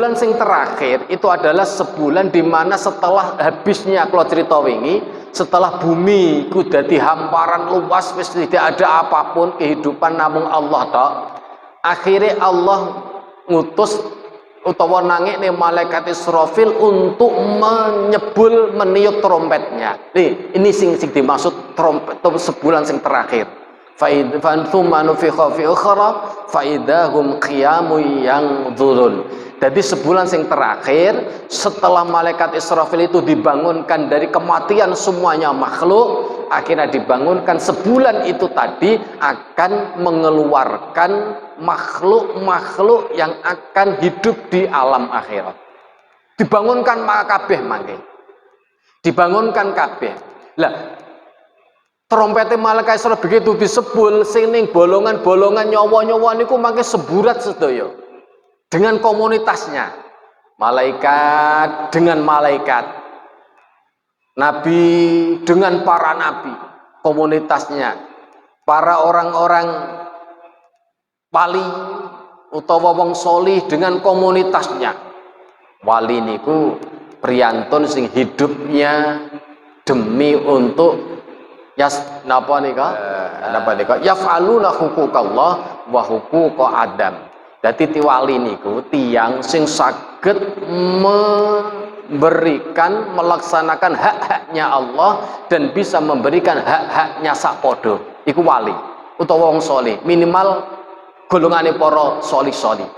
sebulan sing terakhir itu adalah sebulan di mana setelah habisnya kalau cerita wingi, setelah bumi ku dadi hamparan luas wis tidak ada apapun kehidupan namung Allah tok. Akhirnya Allah ngutus utawa nangik nih malaikat Israfil untuk meniup trompetnya. Nih, ini sing dimaksud trompet sebulan sing terakhir. Thumma nufikha fi ukhra fa idahum qiyamun yanzurun. Jadi sebulan sing terakhir setelah malaikat Israfil itu dibangunkan dari kematian semuanya makhluk, akhirnya dibangunkan sebulan itu tadi akan mengeluarkan makhluk-makhluk yang akan hidup di alam akhirat. Dibangunkan kabeh mangke. Dibangunkan kabeh. Lah trompete malaikat Israfil begitu disebul sing ning bolongan-bolongan nyawa-nyawa niku mangke seburat sedaya. Dengan komunitasnya, malaikat dengan malaikat, nabi dengan para nabi, komunitasnya, para orang-orang wali utawa wong solih dengan komunitasnya. Wali niku priyantun sing hidupnya demi untuk napa nika yaf'aluna huquqallah wa huquqa adam. Dadi tiwali niku tiang sing saged memberikan melaksanakan hak-haknya Allah dan bisa memberikan hak-haknya sakpodo. Iku wali utawa wong saleh, minimal golongane para salih-salih.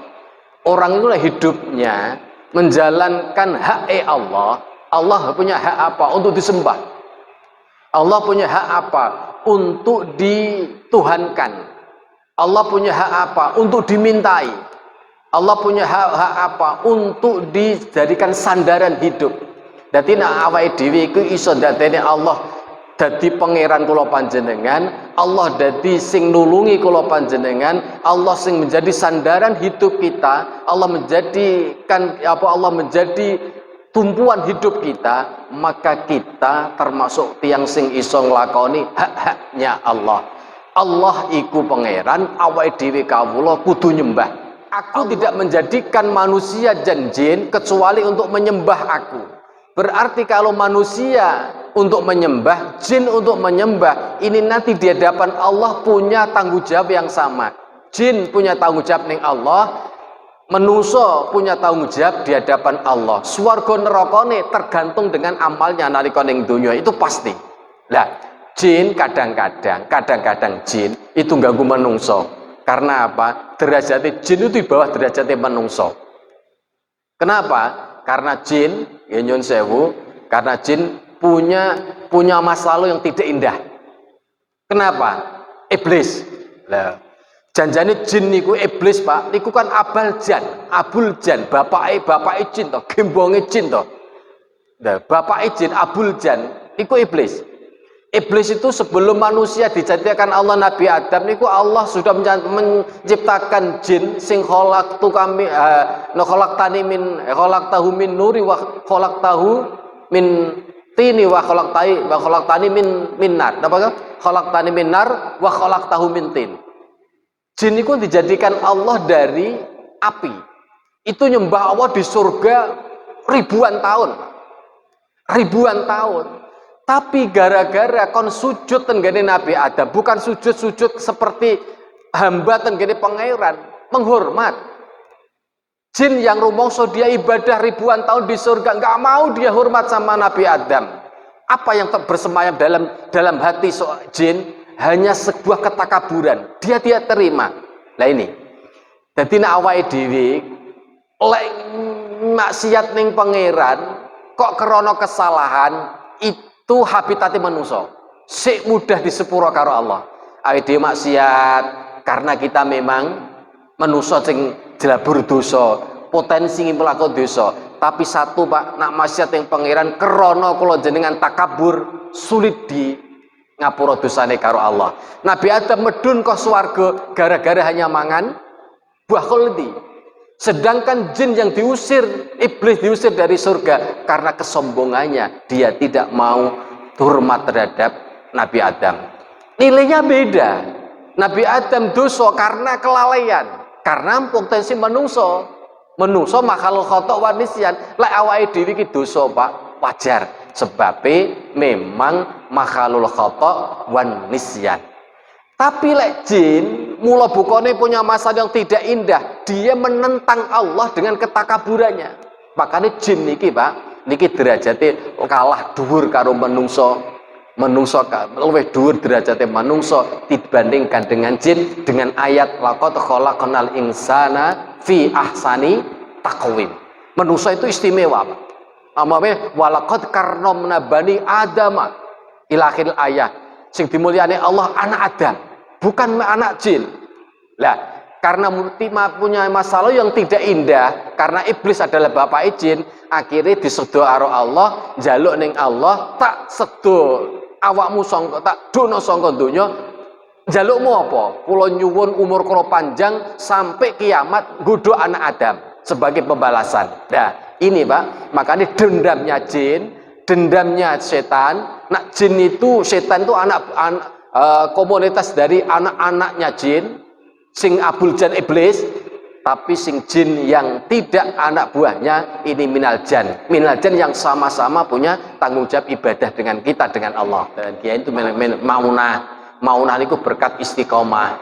Orang itu hidupnya menjalankan hak Allah. Allah punya hak apa? Untuk disembah. Allah punya hak apa? Untuk dituhankan. Allah punya hak apa? Untuk dimintai. Allah punya hak apa? Untuk dijadikan sandaran hidup. Dadi nek awake dhewe iku iso dadene Allah dadi pangeran kula panjenengan, Allah dadi sing nulungi kula panjenengan, Allah sing menjadi sandaran hidup kita, Allah menjadikan Allah menjadi tumpuan hidup kita, maka kita termasuk tiang sing iso nglakoni hak-haknya Allah. Allah iku pangeran, awake dhewe kawula kudu nyembah. Aku tidak menjadikan manusia dan jin kecuali untuk menyembah aku. Berarti kalau manusia untuk menyembah, jin untuk menyembah, ini nanti di hadapan Allah punya tanggung jawab yang sama. Jin punya tanggung jawab ning Allah, manusia punya tanggung jawab di hadapan Allah. Swarga nerakane tergantung dengan amalnya nalika ning donya, itu pasti. Lah jin kadang-kadang jin itu ganggu menungso. Karena apa? Derajatnya jin itu di bawah derajatnya menungso. Kenapa? Karena jin, ya nyun sewu, karena jin punya masa lalu yang tidak indah. Kenapa? Iblis. Lah, janjane jin niku iblis, Pak. Niku kan Abul Jan, bapake jin to, gembonge jin to. Nah, bapake jin Abul Jan niku iblis. Iblis itu sebelum manusia dijadikan Allah Nabi Adam niku Allah sudah menciptakan jin sing khalaqtahu min nuri wa khalaqtahu min tini wa khalaqtani min nar. Napa? Khalaqtani min nar wa khalaqtahu min tin. Jin niku dijadikan Allah dari api. Itu nyembah Allah di surga ribuan tahun. Ribuan tahun. Tapi gara-gara kon sujud tenggene Nabi Adam, bukan sujud seperti hamba tenggene pangeran, menghormat. Jin yang rumongso dia ibadah ribuan tahun di surga, nggak mau dia hormat sama Nabi Adam. Apa yang bersemayam dalam hati jin? Hanya sebuah ketakaburan. Dia tidak terima. Lah ini. Dadi nek awake dhewe lek maksiat ning pangeran kok krana kesalahan itu habitatnya manusia, sik mudah disepuro karo Allah. Awake dhewe maksiat karena kita memang manusia sing jelabur dosa, potensi mlaku dosa. Tapi satu Pak, nak maksiat yang pangeran krana kula jenengan takabur, sulit di ngapura dosane karo Allah. Nabi Adam medun ke swarga gara-gara hanya mangan buah khuldi. Sedangkan jin yang diusir, iblis diusir dari surga karena kesombongannya, dia tidak mau hormat terhadap Nabi Adam. Nilainya beda. Nabi Adam dosa karena kelalaian, karena potensi menungso. Menungso makhluk khata wa nisyan. Lek awake dhewe iki dosa, Pak, wajar. Sebabe memang makhluk khata wan nisyan. Tapi lek jin mula bukane punya masa yang tidak indah, dia menentang Allah dengan ketakaburannya. Makanya jin niki, Pak, niki derajate kalah dhuwur karo menungso. Menungso luwih dhuwur derajate manungso dibandingkan dengan jin dengan ayat laqad khalaqnal insana fi ahsani taqwim. Menungso itu istimewa, Pak. Amame walaqad karramna bani adama ila akhir ayat. Sing dimulyani Allah anak Adam, bukan anak jin. Lah, karena Multima punya masalah yang tidak indah, karena iblis adalah bapak jin, akhirnya disedo karo Allah, njaluk ning Allah, tak sedo awakmu sangka, tak dono sangka donya, njalukmu apa? Kula nyuwun umur kula panjang sampai kiamat nggodho anak Adam sebagai pembalasan. Nah, ini Pak, makanya dendamnya jin, dendamnya setan. Nak jin itu, setan itu komunitas dari anak-anaknya jin, sing abul jan iblis. Tapi sing jin yang tidak anak buahnya ini minal jan yang sama-sama punya tanggung jawab ibadah dengan kita, dengan Allah. Dan dia itu maunah itu berkat istiqomah.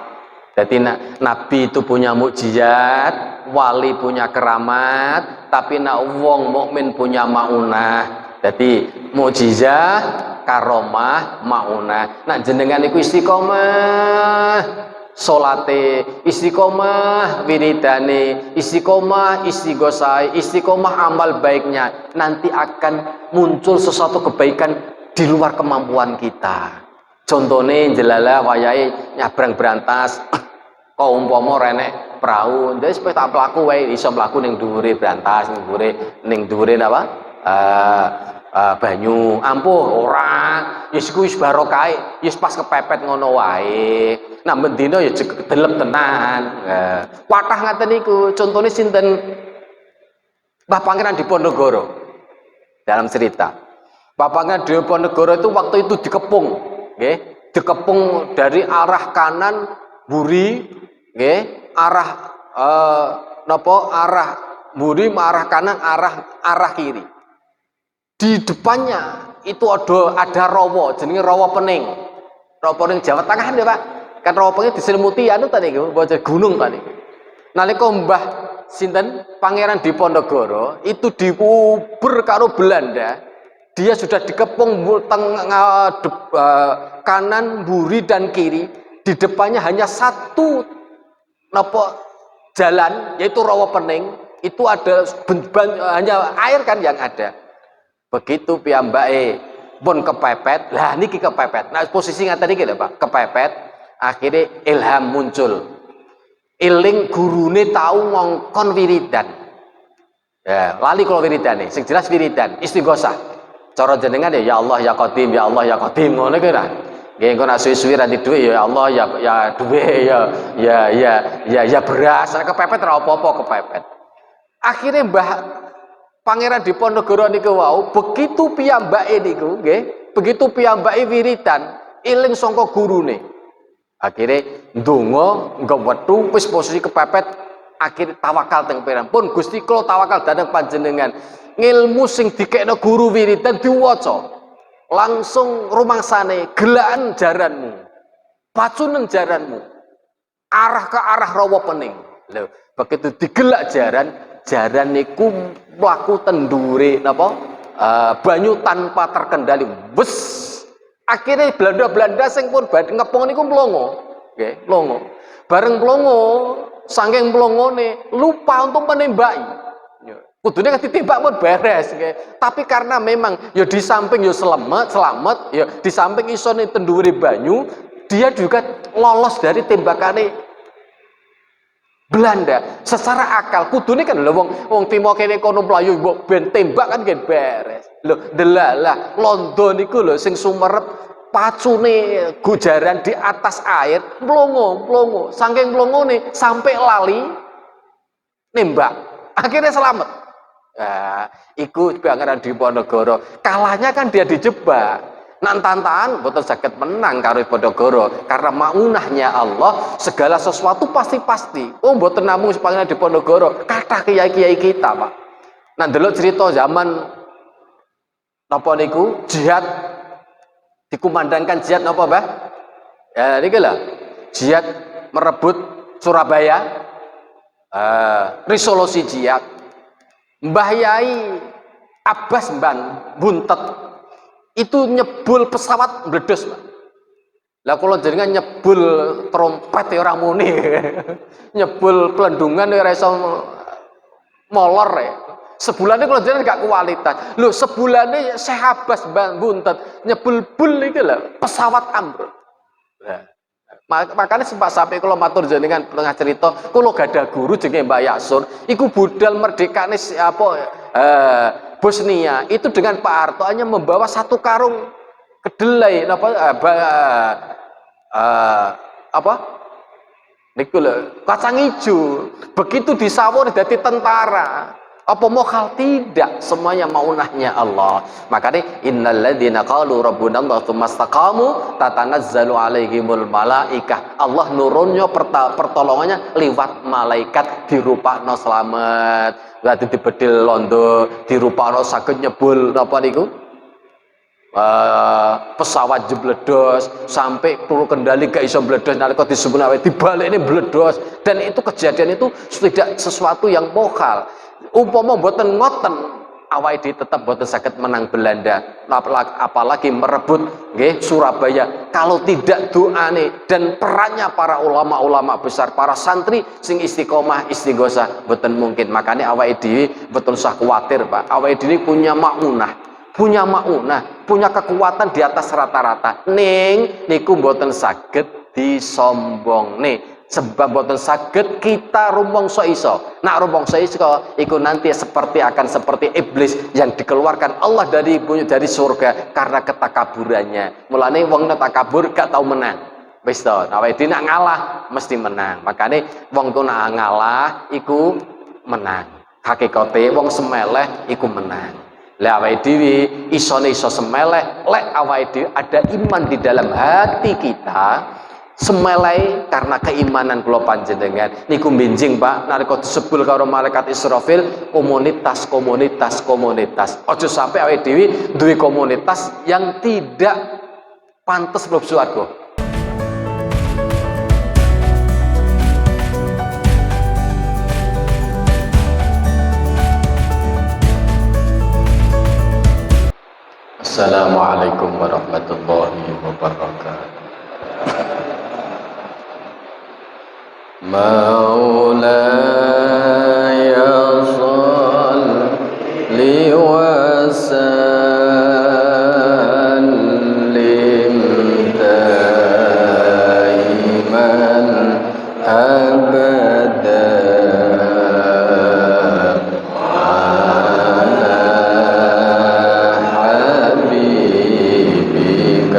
Jadi Nabi itu punya mukjizat, wali punya keramat, tapi nak wong mukmin punya maunah. Jadi mukjizat, karomah, maunah. Nak jenengan iku istiqomah, salate istiqomah, wiridane istiqomah, istighosah, istiqomah amal baiknya, nanti akan muncul sesuatu kebaikan di luar kemampuan kita. Contohnya jelala wayahe nyabrang berantas, kau umpama renek perahu, wis tak mlaku wae iso mlaku ning dhuwure berantas, ning dhuwure napa? Banyu ampuh ora, wis kuwi wis barokah, wis pas kepepet ngono wae. Nah mendina ya delep tenan. Wathah ngaten niku, contone sinten? Mbah Pangeran Diponegoro. Dalam cerita, Mbah Pangeran Diponegoro itu waktu itu dikepung, nggih, dikepung dari arah kanan mburi, nggih, arah arah mburi, arah kanan, arah kiri. Di depannya itu ada rawa, jenenge rawa pening. Rawa pening Jawa Tengah ya, Pak. Kan rawa pening diselimuti anu tadi gunung tadi. Nalika Mbah sinten Pangeran Diponegoro itu diuber karo Belanda, dia sudah dikepung kanan, mburi dan kiri. Di depannya hanya satu jalan, yaitu rawa pening. Itu ada hanya air kan yang ada. Begitu piyambake pun kepepet, lah niki kepepet. Nah posisi ngaten iki lho Pak, kepepet, akhirnya ilham muncul. Eling gurune tau ngongkon wiridan. Ya, lali kalau wiridane, sing jelas wiridan, istighosah. Cara jenengan ya Allah ya Qadim, ya Allah ya Qadim ngono ki ra. Nggih engko nek suwi-suwi ra duwe ya Allah ya duwe ya beras, kepepet ra apa-apa kepepet. Akhirnya Mbah Pangeran Diponegoro niku wau, begitu piyambake niku nggih, begitu piyambake wiridan, eling sangka gurune. Akhire ndonga nggo wetu wis posisi kepepet, akhir tawakal teng pangeran. Pun Gusti kula tawakal dhateng panjenengan. Ngilmu sing dikekno guru wiridan diwaca. Langsung rumangsane gelakan jaranmu. Pacunen jaranmu. Arah ke arah rawa pening. Lho, begitu digelak jaran niku mlaku tendure napa banyu tanpa terkendali. Wes akhirnya Belanda sing pun ngepung niku mlongo, nggih, mlongo. Bareng mlongo, saking mlongone lupa untuk menembaki. Kudune kan ditembak pun beres, nggih. Tapi karena memang ya di samping ya selamat, ya di samping isone tendure banyu, dia juga lolos dari tembakane Belanda. Secara akal kudune kan lho wong timo kene kono mlayu mbok ben tembak kan gen beres. Lho delalah London niku lho sing sumerep pacune gujaran di atas air mlongo saking mlongone sampai lali nembak. Akhirnya selamat. Nah, iku Pangeran Diponegoro. Kalahnya kan dia dijebak. Nantantan boten saged menang karo Ponorogo karena maunahnya Allah segala sesuatu pasti. Oh boten namung sepangane di Ponorogo, kathah kiai-kiai kita, Pak. Nah ndelok cerita zaman napa niku jihad dikumandangkan jihad napa, Mbah? Ya niki lho. Jihad merebut Surabaya. Resolusi jihad. Mbah Yai Abbas Buntet itu nyebul pesawat meledos, Pak. Lah kalau jenengan nyebul trompet ya ora muni. Nyebul pelendungan ya ora iso molor ya. Sebulannya kalau jenengan gak kualitas. Lho sebulannya Syekh Abbas Buntet nyebul bul iki lho, pesawat ambruk. Nah, makanya sampai kalau matur jenengan tengah cerita, kalau gak ada guru jenenge Mbak Yasur, iku budal merdekane Bosnia itu dengan Pak Harto hanya membawa satu karung kedelai niku lho kacang hijau. Begitu disawur jadi tentara. Apa mokal? Tidak, semuanya maunahnya Allah. Makanya innalladzina qalu rabbuna Allah tsumma istaqamu tatanazzalu alaihimul malaikah. Allah nurunnya pertolongannya lewat malaikat dirupakno slamet. Berarti dibedil londo dirupakno saged nyebul napa niku? Pesawat jebledos sampai turu kendali gak iso bledos nalika disebut dibalik ini bledos. Dan itu kejadian itu tidak sesuatu yang mokal. Umpama mboten ngoten awake dhewe tetep mboten saged menang Belanda, apalagi merebut nggih Surabaya kalau tidak doane dan perannya para ulama-ulama besar, para santri sing istiqomah istighosah mboten mungkin. Makanya awake dhewe mboten usah kuwatir, Pak. Awake dhewe punya maunah, punya kekuatan di atas rata-rata. Ning niku mboten saged disombongne. Sebab boten saged kita rumangsa iso. Nak rumangsa iso iku nanti akan seperti iblis yang dikeluarkan Allah dari surga karena ketakaburannya. Mulane wong nek takabur gak tau menang. Wis to, awake dhewe nak ngalah mesti menang. Makane wong ku nak ngalah iku menang. Hakikate wong semeleh iku menang. Lah awake dhewe iso semeleh lek awake dhewe ada iman di dalam hati kita. Semelai karena keimanan kula panjenengan niku benjing, Pak, nalika disebul karo malaikat Israfil komunitas. Aja sampai awake dhewe duwe komunitas yang tidak pantes mlebu swarga. Assalamualaikum warahmatullahi wabarakatuh. مولاي صل وسلم دائما أبدا على حبيبك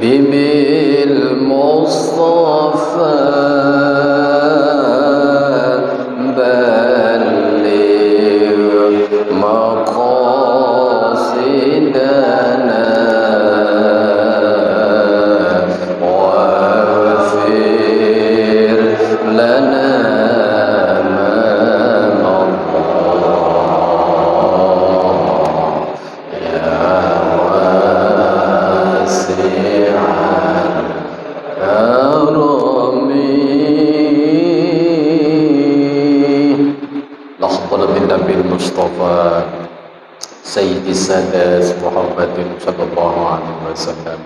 بالمصطفى بلغ مقاصدنا واغفر لنا ما مضى يا واسع لحظة بالنبي المصطفى سيد السادات محمد صلى الله عليه وسلم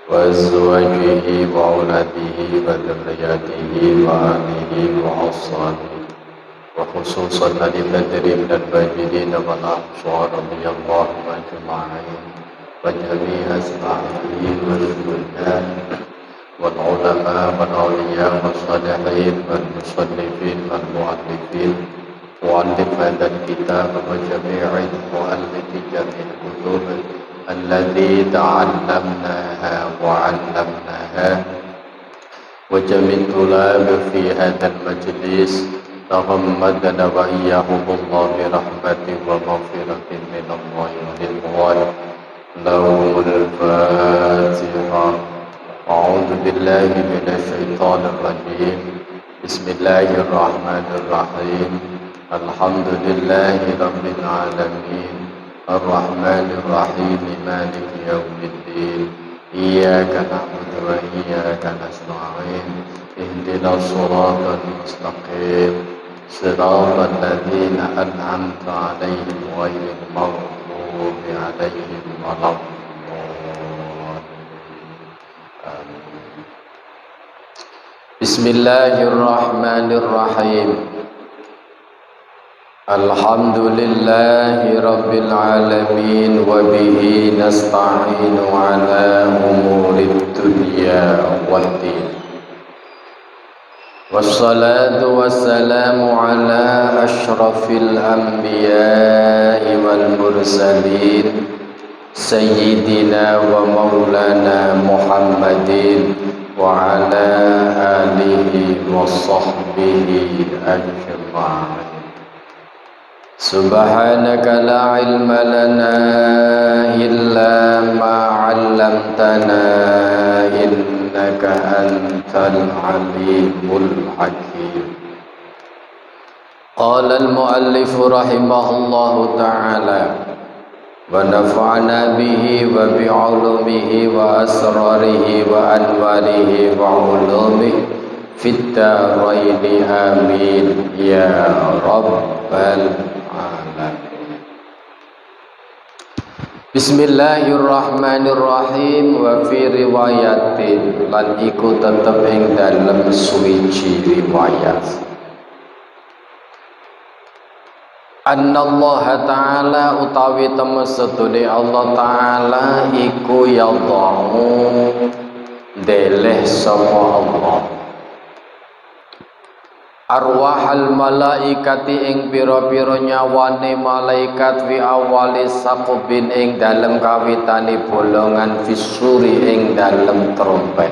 وأزواجه وأولاده وذرياته وآله وأصحابه وخصوصا لبدر من الماجدين والأنصار رضي الله أجمعين وجميع أصحابه والشهداء والعلماء والأولياء والصالحين والمصنفين والمؤلفين مؤلف هذا الكتاب وجميع مؤلف جميع الكتب التي تعلمناها وعلمناها وجميع الطلاب في هذا المجلس تغمدنا وإياهم الله برحمة ومغفرة من الله ورضوان لهم الفاتحة. أعوذ بالله من الشيطان الرجيم. بسم الله الرحمن الرحيم. الحمد لله رب العالمين الرحمن الرحيم مالك يوم الدين إياك نعبد وإياك نستعين اهدنا الصراط المستقيم صراط الذين أنعمت عليهم غير المغضوب عليهم ولا بسم الله الرحمن الرحيم. الحمد لله رب العالمين وبه نستعين على أمور الدنيا والدين والصلاة والسلام على أشرف الأنبياء والمرسلين سيدنا ومولانا محمد وعلى آله وصحبه أجمعين. سبحانك لا علم لنا إلا ما علمتنا إنك أنت العليم الحكيم. قال المؤلف رحمه الله تعالى ونفعنا به وبعلومه وأسراره وأنواره وعلومه في الدارين آمين يا رب العالمين. Bismillahirrahmanirrahim. Wa fi riwayatin lan iku tetep ing dalem suwiji riwayat Annallaha ta'ala utawi temestune Allah ta'ala iku yadhamu deleh sapa Allah arwahal malaikati ing pira-pira nyawane malaikat fi awali saqbin ing dalem kawitane bolongan fisuri ing dalem trompet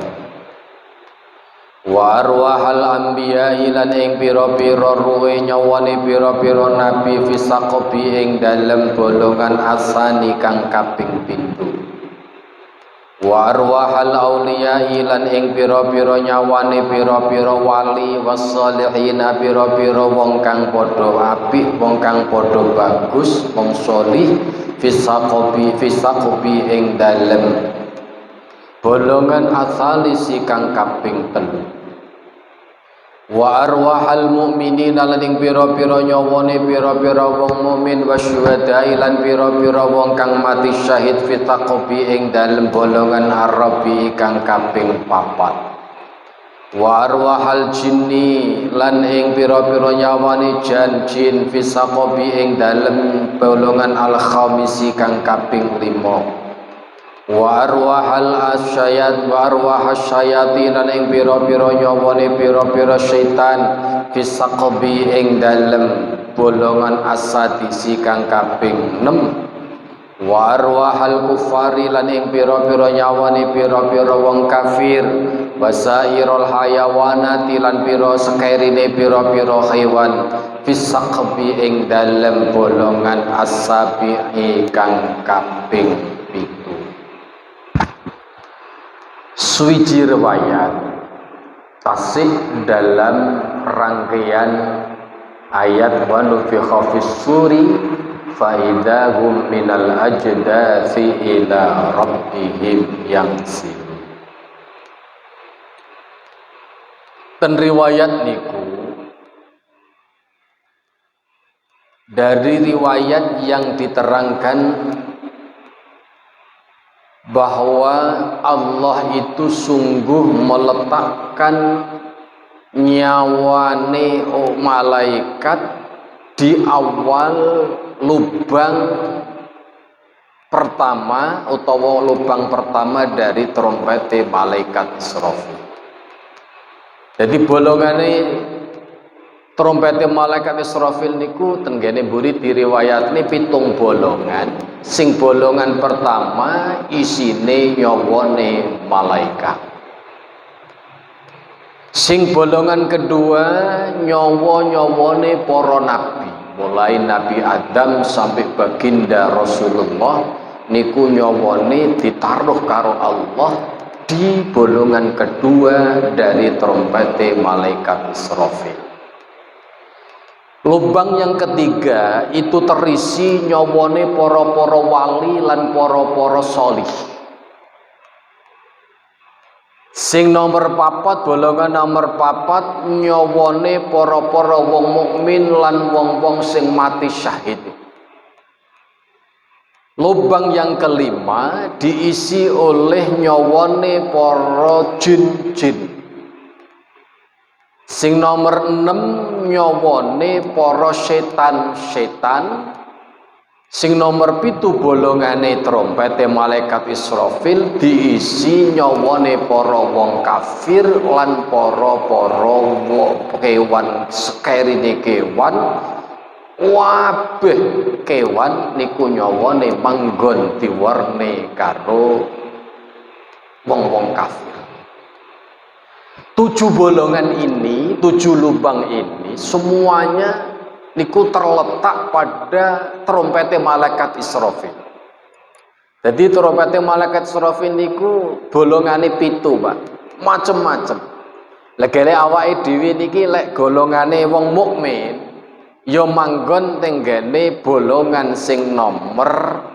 wa arwahal anbiya lan ing pira-pira ruwe nyawane pira-pira nabi fi saqbi ing dalem bolongan asani kang kaping 7 wa arwahal auliya lan ing pira-pira nyawane pira-pira wali wassalihin pira-pira wong kang padha apik wong kang padha bagus wong salih fisaqobi ing dalem bolongan asalisi kang kaping 3 wa arwahal mu'minin lan ing pira-pira nyawane pira-pira wong mukmin wasyuhada lan pira-pira wong kang mati syahid fi taqbi ing dalem bolongan arabi kang kaping 4 wa arwahal jinni lan ing pira-pira nyawane jin fi taqbi ing dalem bolongan al khamisi kang kaping 5 wa arwahal asyayat wa arwahas syayatin lan ing pira-pira nyawane pira-pira setan fisaqbi ing dalem bolongan asadisi kang kaping 6 wa arwahal kufari lan ing pira-pira nyawane pira-pira wong kafir, wasairul hayawanati lan pira sekerine pira-pira hewan, fisaqbi ing dalem bolongan asabi kang kaping 7. Suwiji riwayat tasih dalam rangkaian ayat wa nufikha fis suri faidahum minal ajdathi ila rabbihim yansilun. Dan riwayat niku dari riwayat yang diterangkan bahwa Allah itu sungguh meletakkan nyawane malaikat di awal lubang pertama utawa lubang pertama dari trompete malaikat Israfil. Jadi bolongane trompete malaikat Israfil niku tenggene mburi diriwayatne 7 bolongan. Sing bolongan pertama isine nyawane malaikat. Sing bolongan kedua nyawa-nyawane para nabi, mulai Nabi Adam sampai baginda Rasulullah niku nyawane ditaruh karo Allah di bolongan kedua dari trompete malaikat Israfil. Lubang yang ketiga itu terisi nyawane para-para wali lan para-para sholih. Sing nomor 4, bolongan nomor 4 nyawane para-para wong mukmin lan wong-wong sing mati syahid. Lubang yang kelima diisi oleh nyawane para jin-jin. Sing nomor 6 nyawane para setan-setan. Sing nomor 7 bolongane trompete malaikat Israfil diisi nyawane para wong kafir lan para kewan sekerine kewan. Wabeh kewan niku nyawane manggon diwarne karo wong-wong kafir. 7 bolongan ini, 7 lubang ini semuanya niku terletak pada trompete malaikat Israfil. Jadi trompete malaikat Israfil niku bolongane 7, Pak. Macem-macem. Legale awake dhewe niki lek golongane wong mukmin ya manggon tenggene bolongan sing nomor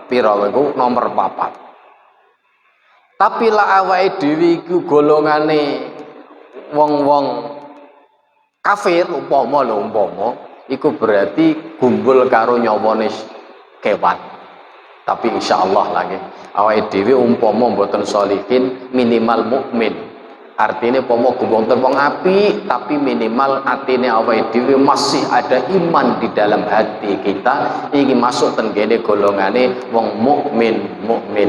pira iku nomor 4. Tapi lek awake dhewe iku golongane wong-wong kafir umpama iku berarti gumbul karo nyawane kewan. Tapi insyaallah lagi awake dhewe umpama mboten sholihin minimal mukmin. Artinya umpama gumbul wong apik tapi minimal atine awake dhewe masih ada iman di dalam hati kita, iki masuk tenggene golongane wong mukmin.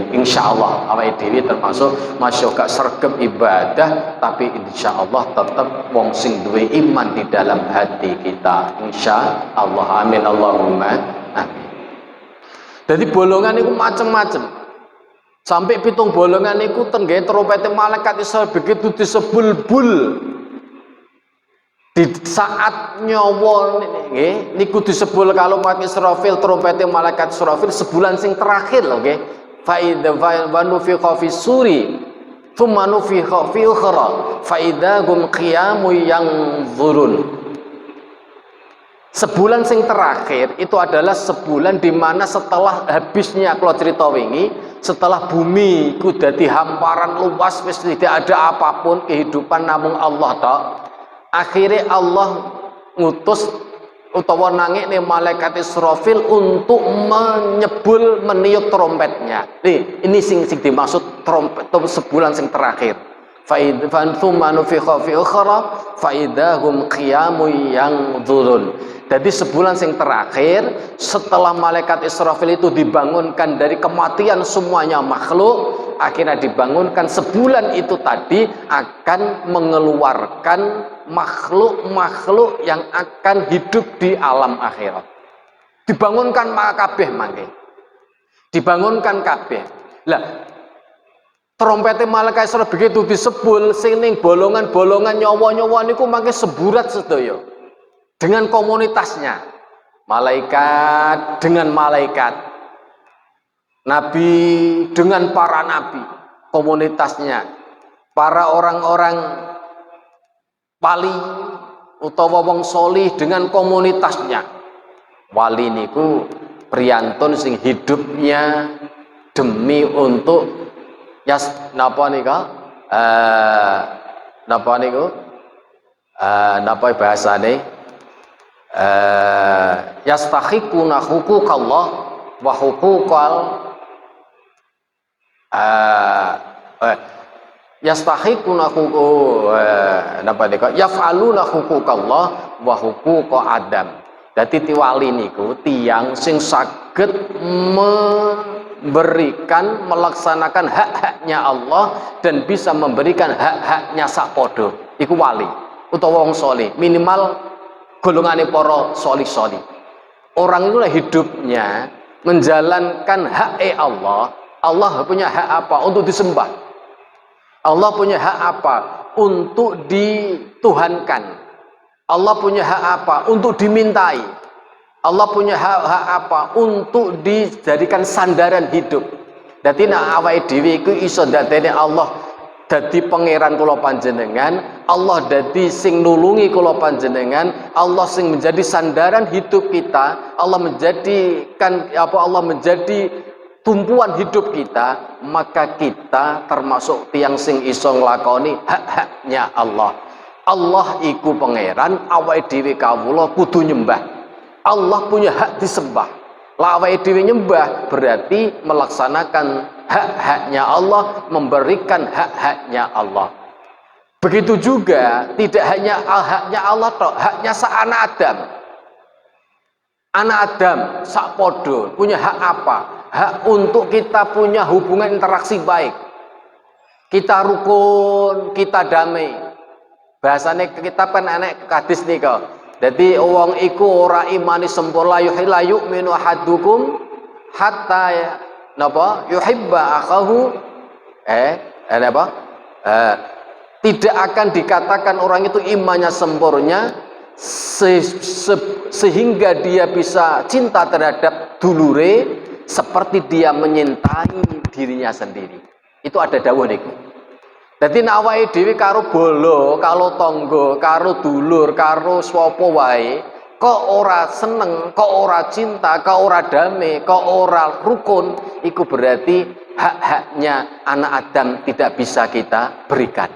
Insyaallah awake dhewe termasuk masuk gak sregep ibadah tapi insyaallah tetap wong sing duwe iman di dalam hati kita. Insyaallah, amin Allahumma amin. Jadi bolongan itu macam-macam. Sampai 7 bolongan itu tenggene trompete malaikat Israfil begitu disebul-bul. Di saat nyawa nggih niku disebul kalau malaikat Israfil trompete malaikat Israfil sebulan sing terakhir lho nggih. Fa idza wa nufikha fis suri thumma nufikha fi ukhra fa idzahum qiyamun yanzurun. Sebulan sing terakhir itu adalah sebulan di mana setelah habisnya kalau cerita wingi, setelah bumi ku dadi hamparan luas wis tidak ada apapun kehidupan namung Allah tok. Akhirnya Allah ngutus utawa nangikne malaikat Israfil untuk menyebul meniup trompetnya. Ini sing dimaksud trompet sebulan sing terakhir. Thumma nufikha fi ukhra fa idahum qiyamun yanzurun. Jadi sebulan sing terakhir setelah malaikat Israfil itu dibangunkan dari kematian semuanya makhluk, akhirnya dibangunkan sebulan itu tadi akan mengeluarkan makhluk-makhluk yang akan hidup di alam akhirat. Dibangunkan maka kabeh mangke. dibangunkan kabeh. Lah trompete malaikat Isra begitu disebul sing ning bolongan-bolongan nyawa-nyawa niku mangke seburat sedaya dengan komunitasnya, malaikat dengan malaikat, nabi dengan para nabi, komunitasnya, para orang-orang wali utawa wong solih dengan komunitasnya. Wali niku priyantun sing hidupnya demi untuk napa nika napa niku napa bahasane yastahiquna huquqallah wa huquqal yastahiquna napa nika yaf'aluna huquqallah wa huquqa adam. Dadi tiwali niku tiyang sing saged memberikan, melaksanakan hak-haknya Allah dan bisa memberikan hak-haknya sakpodo. Iku wali utawa wong soleh, minimal golongane para solih-solih. Orang itu hidupnya menjalankan hak Allah. Allah punya hak apa? Untuk disembah. Allah punya hak apa? Untuk dituhankan. Allah punya hak apa? Untuk dimintai. Allah punya hak apa? Untuk dijadikan sandaran hidup. Dadi nek awake dhewe iku iso dadene Allah dadi pangeran kula panjenengan, Allah dadi sing nulungi kula panjenengan, Allah sing menjadi sandaran hidup kita, Allah menjadikan Allah menjadi tumpuan hidup kita, maka kita termasuk tiang sing iso nglakoni hak-haknya Allah. Allah iku pangeran, awake dhewe kawula kudu nyembah. Allah punya hak disembah. Lah awake dhewe nyembah berarti melaksanakan hak-haknya Allah, memberikan hak-haknya Allah. Begitu juga tidak hanya haknya Allah toh, haknya anak Adam. Anak Adam sak podo punya hak apa? Hak untuk kita punya hubungan interaksi baik. Kita rukun, kita damai. Bahasane kitab kan enek hadis nika. Jadi wong iku ora imani sempurna yu'minu ahadukum hatta napa yuhibba akahu apa? Tidak akan dikatakan orang itu imannya sempurna sehingga dia bisa cinta terhadap dulure seperti dia menyintai dirinya sendiri. Itu ada dawuh niku. Dadi nek awake dhewe karo bolo, karo tangga, karo dulur, karo sapa wae, kok ora seneng, kok ora cinta, kok ora damai, kok ora rukun, iku berarti hak-haknya anak Adam tidak bisa kita berikan.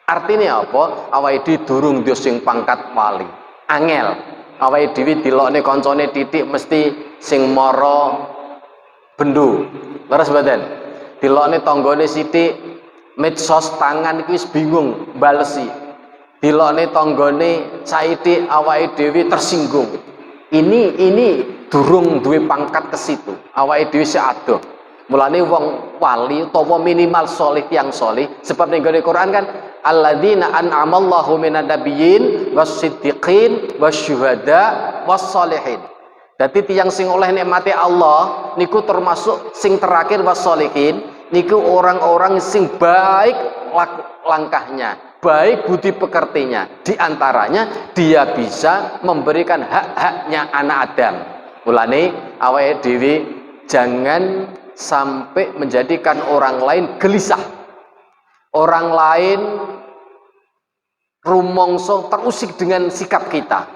Artinya apa? Awake dhewe durung duwe sing pangkat wali. Angel. Awake dhewe dilokne kancane titik mesti sing mara bendu. Leres mboten? Dilokne tanggane sithik medsos tangan iki wis bingung balesi. Dilokne tanggane saithik awake dhewe tersinggung. Ini durung duwe pangkat ke situ. Awake dhewe sik adoh. Mulane wong wali utawa minimal saleh tiyang saleh, sebab ning Quran kan alladzina an'amallahu minan nabiyyin was-siddiqin wasyuhada was-sholihin. Dadi tiyang sing oleh nikmate Allah niku termasuk sing terakhir was-sholihin, niku orang-orang sing baik langkahnya, baik budi pekertinya. Di antaranya dia bisa memberikan hak-haknya anak Adam. Mulane awake dhewe jangan sampai menjadikan orang lain gelisah, orang lain rumongso terusik dengan sikap kita.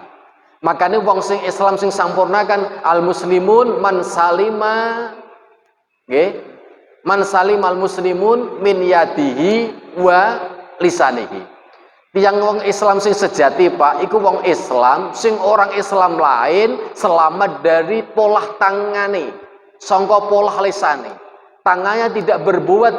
Makanya wong sing Islam sing sampurna kan al muslimun man salima man salimal muslimun min yadihi wa lisanihi. Yang wong Islam sing sejati Pak, iku wong Islam sing orang Islam lain selamat dari polah tangane, sangka polah lisane. Tangannya tidak berbuat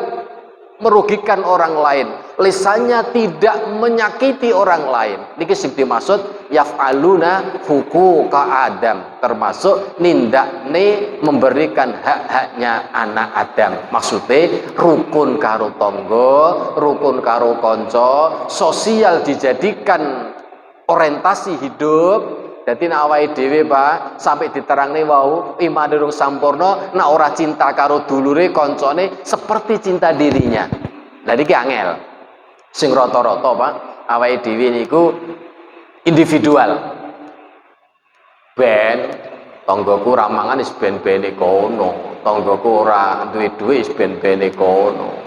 merugikan orang lain, lisannya tidak menyakiti orang lain. Niki sing dimaksud yaf'aluna huquqa Adam, termasuk nindakne memberikan hak-haknya anak Adam. Maksudnya rukun karo tangga, rukun karo kanca, sosial dijadikan orientasi hidup. Dadi nek awake dhewe Pak sampai diterangne wau iman durung sampurna, nek ora cinta karo dulure kancane seperti cinta dirinya. Lah iki angel. Sing rata-rata Pak awake dhewe niku individual. Ben tanggoku ramangan wis ben-bene kono, tanggoku ora duwe dhuwit wis ben-bene kono.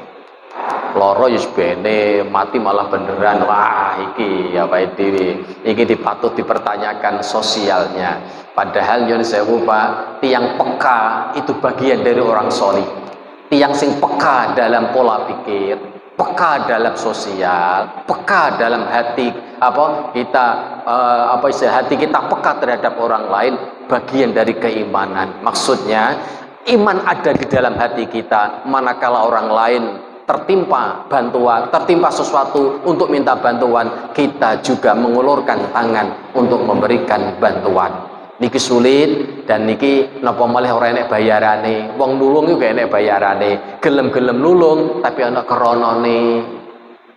Loro yus bene mati malah beneran. Wah iki apa dhewe iki dipatut dipertanyakan sosialnya. Padahal nyun sewu Pak, tiang peka itu bagian dari orang solih. Tiang sing peka dalam pola pikir, peka dalam sosial, peka dalam hati hati kita peka terhadap orang lain, bagian dari keimanan. Maksudnya iman ada di dalam hati kita, manakala orang lain tertimpa bantuan, tertimpa sesuatu untuk minta bantuan, kita juga mengulurkan tangan untuk memberikan bantuan. Niki sulit dan niki napa malih ora enek bayarane. Wong nulung iku gak enek bayarane. Gelem-gelem nulung tapi ana keronone.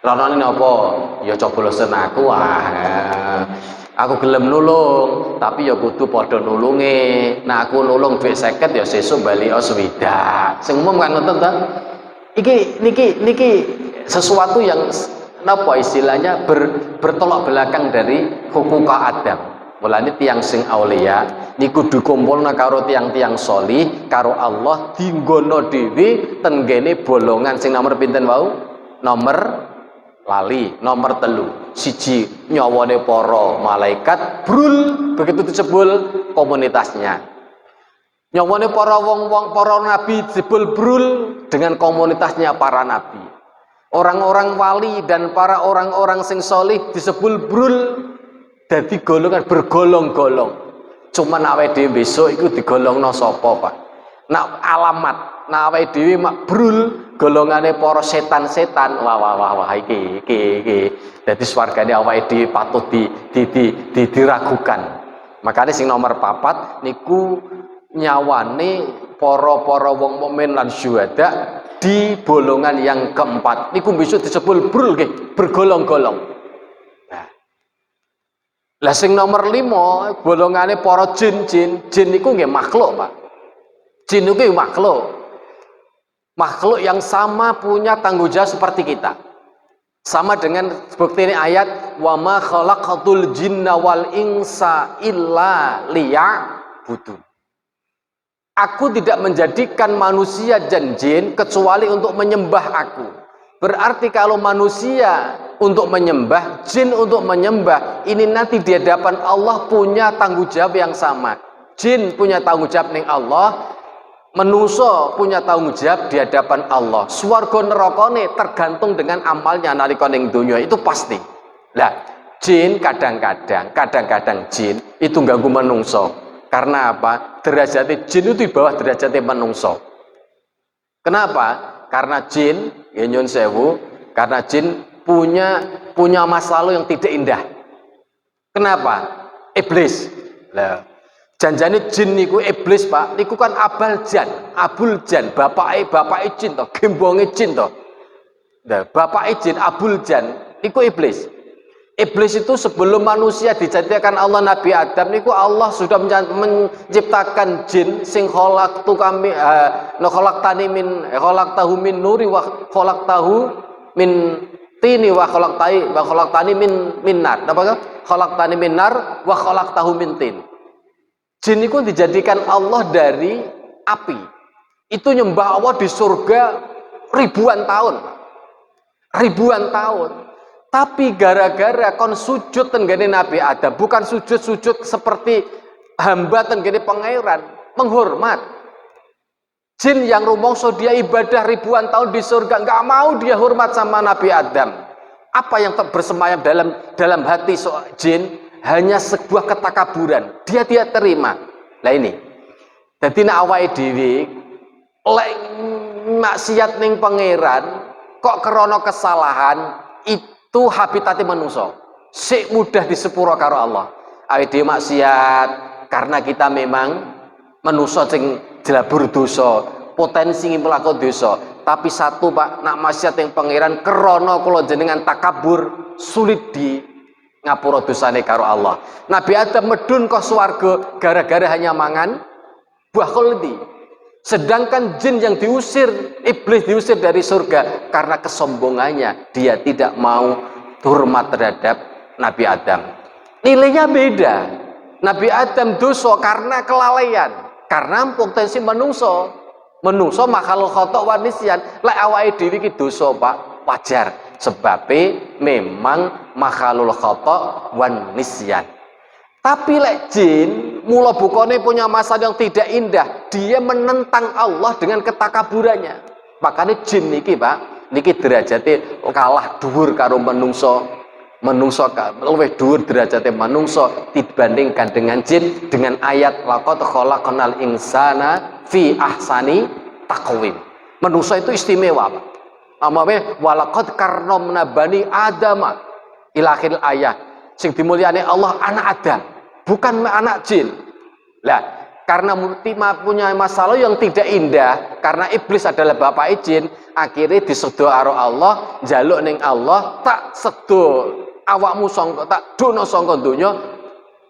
Keronone napa? Ya coblosen aku Aku gelem nulung, tapi ya kudu padha nulunge. Nah aku nulung dhuwit 50 ya sesuk bali swidak. Sing umum kan ngoten ta? Niki sesuatu yang napa istilahnya bertolak belakang dari hukum Adam. Mulane tiang sing aulia niku dikumpulna karo tiang-tiang solih karo Allah dinggono dhewe tenggene bolongan sing nomor pinten wau? Nomor lali, nomor 3. Siji nyawane para malaikat brul begitu disebul komunitasnya. Nyawane para wong-wong para nabi jebul brul dengan komunitasnya para nabi. Orang-orang wali dan para orang-orang sing solih disebul brul dadi golongan bergolong-golong. Cuman awake dhewe besok iku digolongno sapa, Pak? Nak alamat, nak awake dhewe mak brul golongane para setan-setan. Wah iki. Dadi swargane awake dhewe patut diragukan. Makanya sing nomor 4 niku nyawane para wong mukmin lan syuhada di bolongan yang keempat niku besok disebut brul nggih bergolong-golong. Nah. Lah sing nomor 5 bolongane para jin niku nggih makhluk, Pak. Jin niku makhluk yang sama punya tanggung jawab seperti kita. Sama dengan bukti ini ayat wa ma khalaqatul jinna wal insa illa liya'budun. Aku tidak menjadikan manusia dan jin kecuali untuk menyembah aku. Berarti kalau manusia untuk menyembah, jin untuk menyembah, ini nanti di hadapan Allah punya tanggung jawab yang sama. Jin punya tanggung jawab ning Allah, manusia punya tanggung jawab di hadapan Allah. Swarga nerakane tergantung dengan amalnya nalika ning donya itu pasti. Lah, jin kadang-kadang jin itu ganggu manungsa. Karena apa? Derajatnya jin itu di bawah derajatnya manungsa. Kenapa? Karena jin, ya nyun sewu, karena jin punya masa lalu yang tidak indah. Kenapa? Iblis. Lah, janjane jin niku iblis, Pak. Niku kan Abul Jan, bapake jin to, gembonge jin to. Nah, bapake jin Abul Jan niku iblis. Iblis itu sebelum manusia dijadikan Allah Nabi Adam niku Allah sudah menciptakan jin sing khalaqtahu min nuri wa khalaqtahu min tini wa khalaqtani min nar. Napa? Khalaqtani min nar wa khalaqtahu min tin. Jin niku dijadikan Allah dari api. Itu nyembah Allah di surga ribuan tahun. Tapi gara-gara kon sujud tenggene Nabi Adam, bukan sujud seperti hamba tenggene pangeran, menghormat. Jin yang rumangsa dia ibadah ribuan tahun di surga, nggak mau dia hormat sama Nabi Adam. Apa yang bersemayam dalam hati jin? Hanya sebuah ketakaburan. Dia tidak terima. Lah ini. Dadi nek awake dhewe lek maksiat ning pangeran kok krana kesalahan itu habitatnya manusia sik mudah disepuro karo Allah. Awake dhewe maksiat karena kita memang manusia sing jelabur dosa, potensi mlaku dosa. Tapi satu, Pak, nak maksiat yang pangeran krana kula jenengan takabur sulit ngapura dosane karo Allah. Nabi Adam medun ke swarga gara-gara hanya mangan buah khuldi. Sedangkan jin yang diusir, iblis diusir dari surga karena kesombongannya, dia tidak mau hormat terhadap Nabi Adam. Nilainya beda. Nabi Adam dosa karena kelalaian, karena potensi menungso makhluk khotok wa nisyan. Lek awake dhewe iki dosa, Pak, wajar. Sebabnya memang makhluk khotok wa nisyan. Tapi lek jin mula bukane punya masa yang tidak indah, dia menentang Allah dengan ketakaburannya. Makanya jin niki, Pak, niki derajate kalah dhuwur karo menungso. Menungso luwih dhuwur derajate menungso dibandingkan dengan jin dengan ayat laqad khalaqnal insana fi ahsani taqwim. Menungso itu istimewa, Pak. Amane walaqad karramna bani adama ila akhir ayat. Sing dimulyani Allah anak Adam, bukan anak jin. Lah, karena punya masalah yang tidak indah, karena iblis adalah bapak jin, akhirnya disedo karo Allah, njaluk ning Allah, tak sedo awakmu sangka, tak dono sangka donya.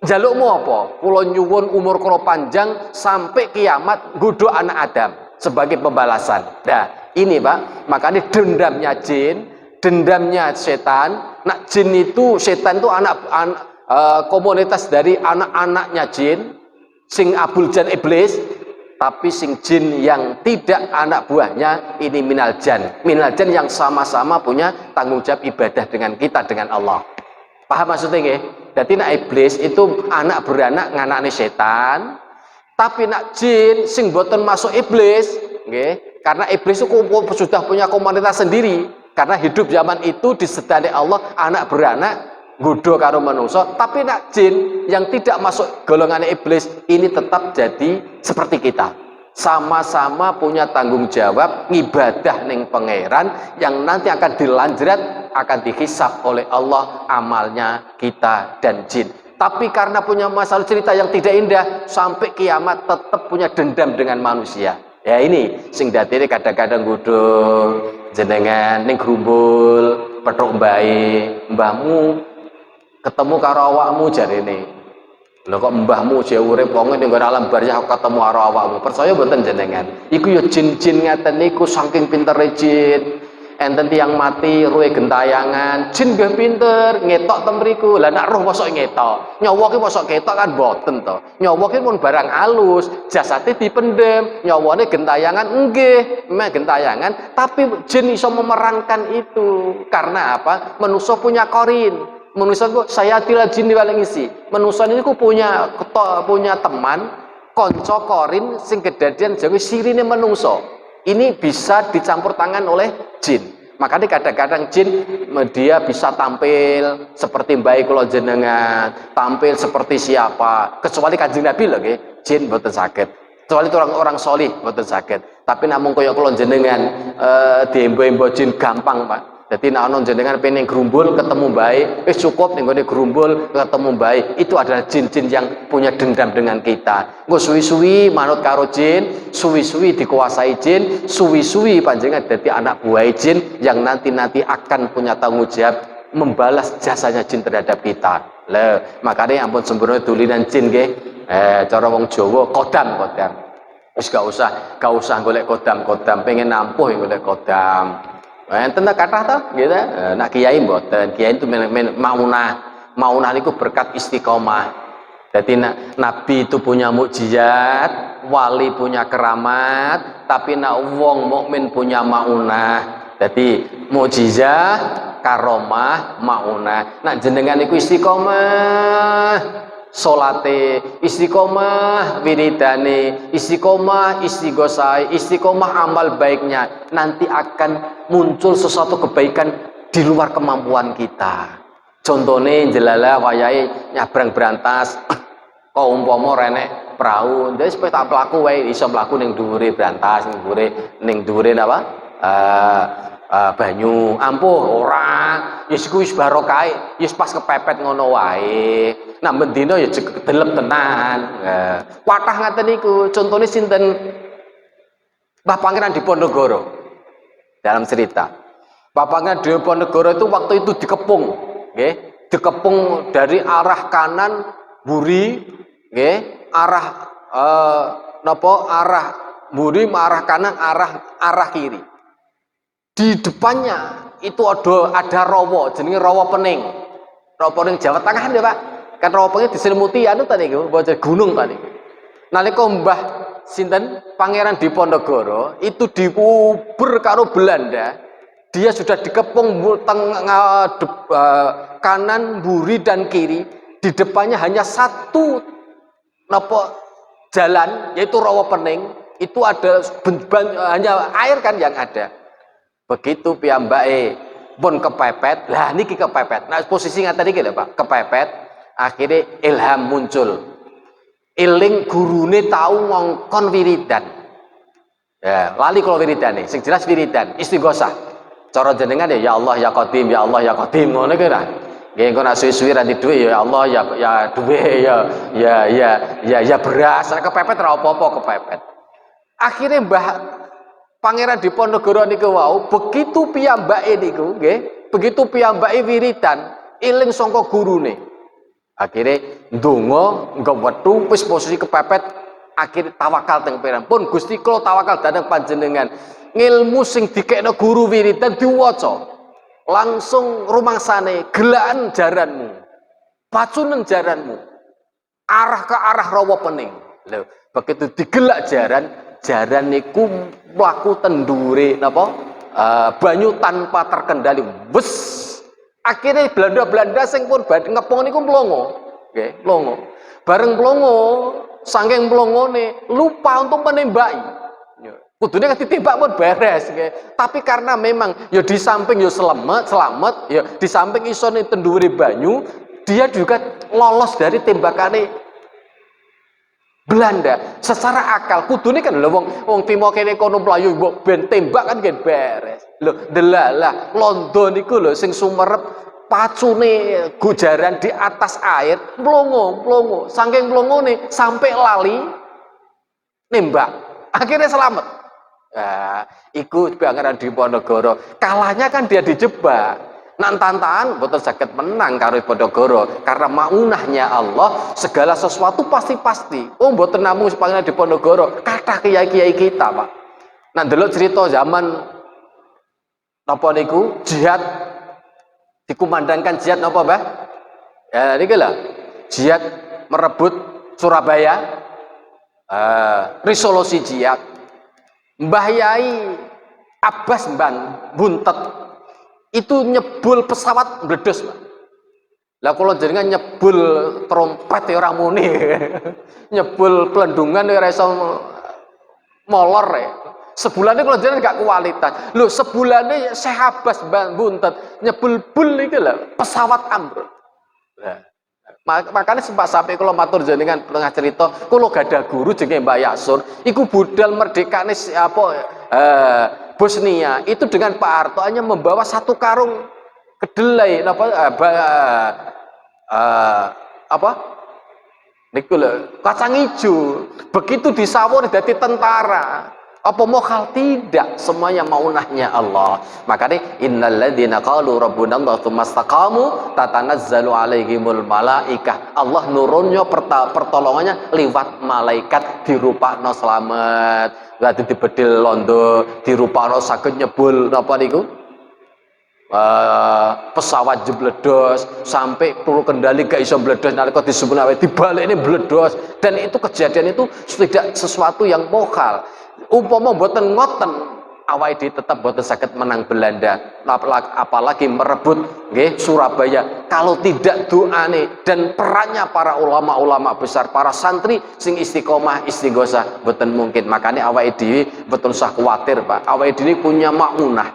Njalukmu apa? Kula nyuwun umur kula panjang sampai kiamat nggodho anak Adam sebagai pembalasan. Nah, ini, Pak, makanya dendamnya jin, dendamnya setan. Nak jin itu, setan itu komunitas dari anak-anaknya jin, sing abul jan iblis, tapi sing jin yang tidak anak buahnya ini minal jan yang sama-sama punya tanggung jawab ibadah dengan kita, dengan Allah. Paham maksudnya nggih? Jadi nak iblis itu anak beranak nganakne setan, tapi nak jin sing boten masuk iblis, nggih, karena iblis itu sudah punya komunitas sendiri, karena hidup zaman itu disedani Allah anak beranak nggodho karo manusia. Tapi nak jin yang tidak masuk golongan iblis ini tetap jadi seperti kita, sama-sama punya tanggung jawab ngibadah ning pangeran yang nanti akan dilanjrat, akan dihisab oleh Allah amalnya kita dan jin. Tapi karena punya masalah cerita yang tidak indah, sampai kiamat tetap punya dendam dengan manusia. Ya ini sing dadine kadang-kadang nggodho jenengan ning grumbul petruk mbae, mbahmu ketemu karo awakmu jarene. Lho kok mbahmu jauh urip wong ning alam barzah ketemu karo awakmu. Percaya mboten jenengan? Iku ya jin-jin ngeten niku saking pintere jin. Enten tiyang mati ruwe gentayangan, jin nggih pinter ngetok ten mriku. Lah nek roh mosok ngetok. Nyawa ki mosok ketok kan boten to. Nyawa ki mun barang alus, jasate dipendem, nyawane gentayangan nggih, meh gentayangan, tapi jin iso memerankan itu. Karena apa? Manusa punya korin. Manusia itu saya tidak jin wal ngisi. Manusia ini punya teman konco korin sing kedadian jawi sirine manusia. Ini bisa dicampur tangan oleh jin. Makanya kadang-kadang jin dia bisa tampil seperti baik kalau jenengan, tampil seperti siapa. Kecuali Kanjeng Nabi lho nggih, jin mboten saged. Kecuali orang-orang solih mboten saged. Tapi namun kaya kula jenengan diembo-embo jin gampang, Pak. Jadi nek ana jenengan pengen grumbul ketemu baik, cukup ning gone grumbul ketemu baik. Itu adalah jin-jin yang punya dendam dengan kita. Engko suwi-suwi manut karo jin, suwi-suwi dikuasai jin, suwi-suwi panjenengan dadi anak buah jin yang nanti-nanti akan punya tanggung jawab membalas jasanya jin terhadap kita. Lah, makanya ampun sembrono dulinan jin nggih. Cara wong Jawa kodam. Wis gak usah golek kodam, pengen nampuh golek kodam. Enten kathah ta nggih ta. Nak kiai mboten. Kiai itu maunah niku berkat istiqomah. Jadi nabi itu punya mukjizat, wali punya keramat, tapi nak wong mukmin punya maunah. Jadi mukjizat, karomah, maunah. Nak jenengan niku istiqomah, salate istiqomah, wiridane istiqomah, istighosah, istiqomah amal baiknya, nanti akan muncul sesuatu kebaikan di luar kemampuan kita. Contohnya jelala wayahe nyabrang berantas, kok umpama renek perahu, jadi supaya tak pelaku wae iso mlaku ning dhuwure berantas, ning dhuwure napa? Banyu ampuh ora wis kuwi wis barokah wis pas kepepet ngono wae. Nah bendina ya delep tenan. Kathah ngaten niku. Contone sinten? Mbah Pangeran Diponegoro. Dalam cerita. Mbah Pangeran Diponegoro itu waktu itu dikepung, nggih. dikepung dari arah kanan buri nggih, arah arah buri, arah kanan, arah kiri. Di depannya itu ada rawa jenenge rawa pening. Rawa pening Jawa Tengah ya, Pak. Kan rawa pening diselimuti anu tadi niku, gunung tadi. Nalika Mbah sinten Pangeran Diponegoro itu diuber karo Belanda, dia sudah dikepung kanan, buri dan kiri. Di depannya hanya satu jalan, yaitu rawa pening. Itu ada hanya air kan yang ada. Begitu piyambake pun kepepet, lah niki kepepet. Nah posisi ngaten iki lho Pak, kepepet, akhirnya ilham muncul. Eling gurune tau ngongkon wiridan. Ya, lali kalau wiridane, sing jelas wiridan, istighosah. Cara jenengan ya Allah ya Qadim, ya Allah ya Qadim ngono ki ra. Nggih engko nek suwi-suwi ra duwe ya Allah ya duwe ya beras, kepepet ra apa-apa kepepet. Akhirnya Mbah Pangeran Diponegoro niku wau, begitu piyambake niku nggih, begitu piyambake wiridan, eling sangka gurune. Akhire ndonga nggo wethu wis posisi kepepet, akhir tawakal teng pangeran. Pun Gusti kula tawakal dhateng panjenengan. Ngilmu sing dikekno guru wiridan diwaca. Langsung rumangsane gelakan jaranmu. Pacunen jaranmu. Arah ke arah rawa pening. Lho, begitu digelak jaran niku mlaku tendure napa banyu tanpa terkendali. Wes akhirnya Belanda sing pun ngepung niku mlongo nggih mlongo bareng mlongo saking mlongone lupa untuk menembaki kudune kan ditembak pun beres nggih tapi karena memang ya di samping ya selamat ya di samping iso ning tendure banyu dia juga lolos dari tembakane Belanda secara akal kudune kan lho wong timo kene kono mlayu mbok ben tembak kan gen beres lho delalah londo niku lho sing sumerep pacune gujaran di atas air mlongo saking mlongone sampai lali nembak akhirnya selamat. Nah iku Pangeran Diponegoro kalahnya kan dia dijebak. Nan tantangan boten saged menang karo Diponegoro karena maunahnya Allah segala sesuatu pasti. Oh boten namung Pangeran Diponegoro, kathah kiai-kiai kita, Pak. Nah ndelok cerita zaman napa niku jihad dikumandangkan jihad napa, Mbah? Ya niki lho. Jihad merebut Surabaya. Resolusi jihad. Mbah Yai Abbas Buntet itu nyebul pesawat meledos, Pak. Lah kalau jenengan nyebul trompet ya ora muni. Nyebul pelendungan ya ora iso molor ya. Sebulannya kalau jenengan gak kualitas. Lho sebulannya Syekh Abbas Buntet nyebul iki lho pesawat ambruk. Nah, makanya sempat sampai kalau matur jenengan tengah cerita kula gadah guru jenenge Mbak Yasur iku budal merdekane Bosnia itu dengan Pak Harto hanya membawa satu karung kedelai niku lho kacang hijau begitu disawur dadi tentara apa mokhal tidak semuanya maunahnya Allah makanya innalladzina qalu rabbuna Allah tsumastaqamu tatanazzalu alaihimul malaikah Allah nurunnya pertolongannya lewat malaikat dirupakno selamat berarti dibedil londo dirupakno saged nyebul napa niku pesawat jebledos sampai perlu kendali gak iso bledos nalika disebut dibalik ini bledos dan itu kejadian itu tidak sesuatu yang mokhal umpama mboten ngoten awake dhewe tetap mboten saged menang Belanda apalagi merebut nggih Surabaya kalau tidak doane dan perannya para ulama-ulama besar para santri sing istiqomah istighosah mboten mungkin makanya awake dhewe mboten usah kuwatir Pak awake dhewe punya maunah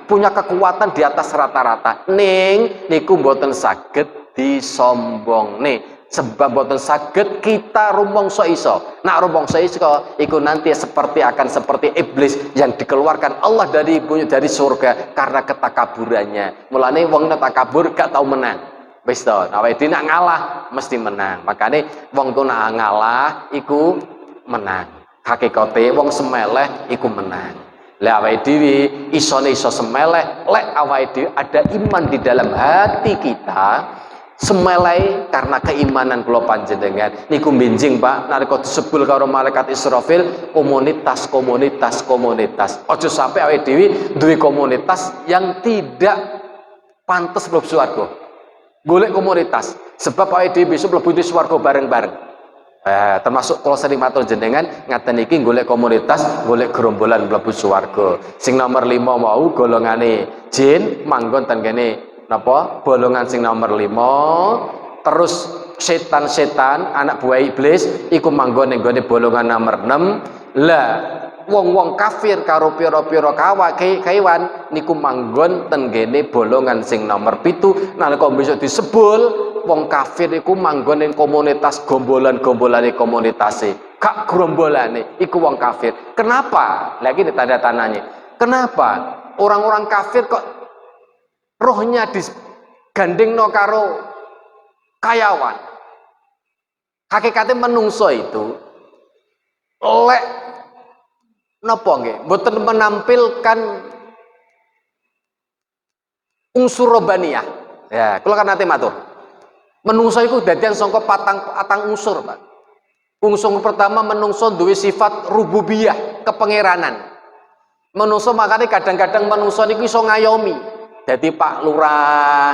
punya kekuatan di atas rata-rata ning niku mboten saged disombongne sebab boten saged kita rumangsa iso nak rumangsa iso iku nanti akan seperti iblis yang dikeluarkan Allah dari surga karena ketakaburannya mulane wong nek takabur gak tau menang wis to awake dhewe nak ngalah mesti menang makane wong ku nak ngalah iku menang hakikate wong semeleh iku menang Lah awake dhewe isone iso semeleh lek awake dhewe ada iman di dalam hati kita. Semelai karena keimanan kula panjenengan niku benjing Pak nalika disebul karo malaikat Israfil komunitas aja sampai awake dhewe duwe komunitas yang tidak pantes mlebu swarga. Golek komunitas sebab awake dhewe besok mlebu swarga bareng-bareng. Termasuk kula sering matur jenengan ngaten iki golek komunitas, golek gerombolan mlebu swarga. Sing nomor 5 mau golongane jin manggon ten kene napa bolongan sing nomor 5, terus setan-setan anak buah iblis iku manggon ning gone bolongan nomor 6. Lah wong-wong kafir karo pira-pira kewan niku manggon ten gene bolongan sing nomor 7. Nalika besok disebul wong kafir iku manggon ning komunitas gombolan-gombolane komunitase gak gerombolane iku wong kafir. Kenapa? Lagi tanda tanyanya. Kenapa orang-orang kafir kok rohnya digandengno karo kayawan? Hakikate menungso itu lek napa nggih mboten menampilkan unsur robaniyah. Ya, kula kan nate matur. Menungso iku dadian saka patang unsur, Pak. Unsur pertama menungso duwe sifat rububiyah, kepangeranan. Menungso makanya kadang-kadang menungso niku iso ngayomi. Jadi Pak Lurah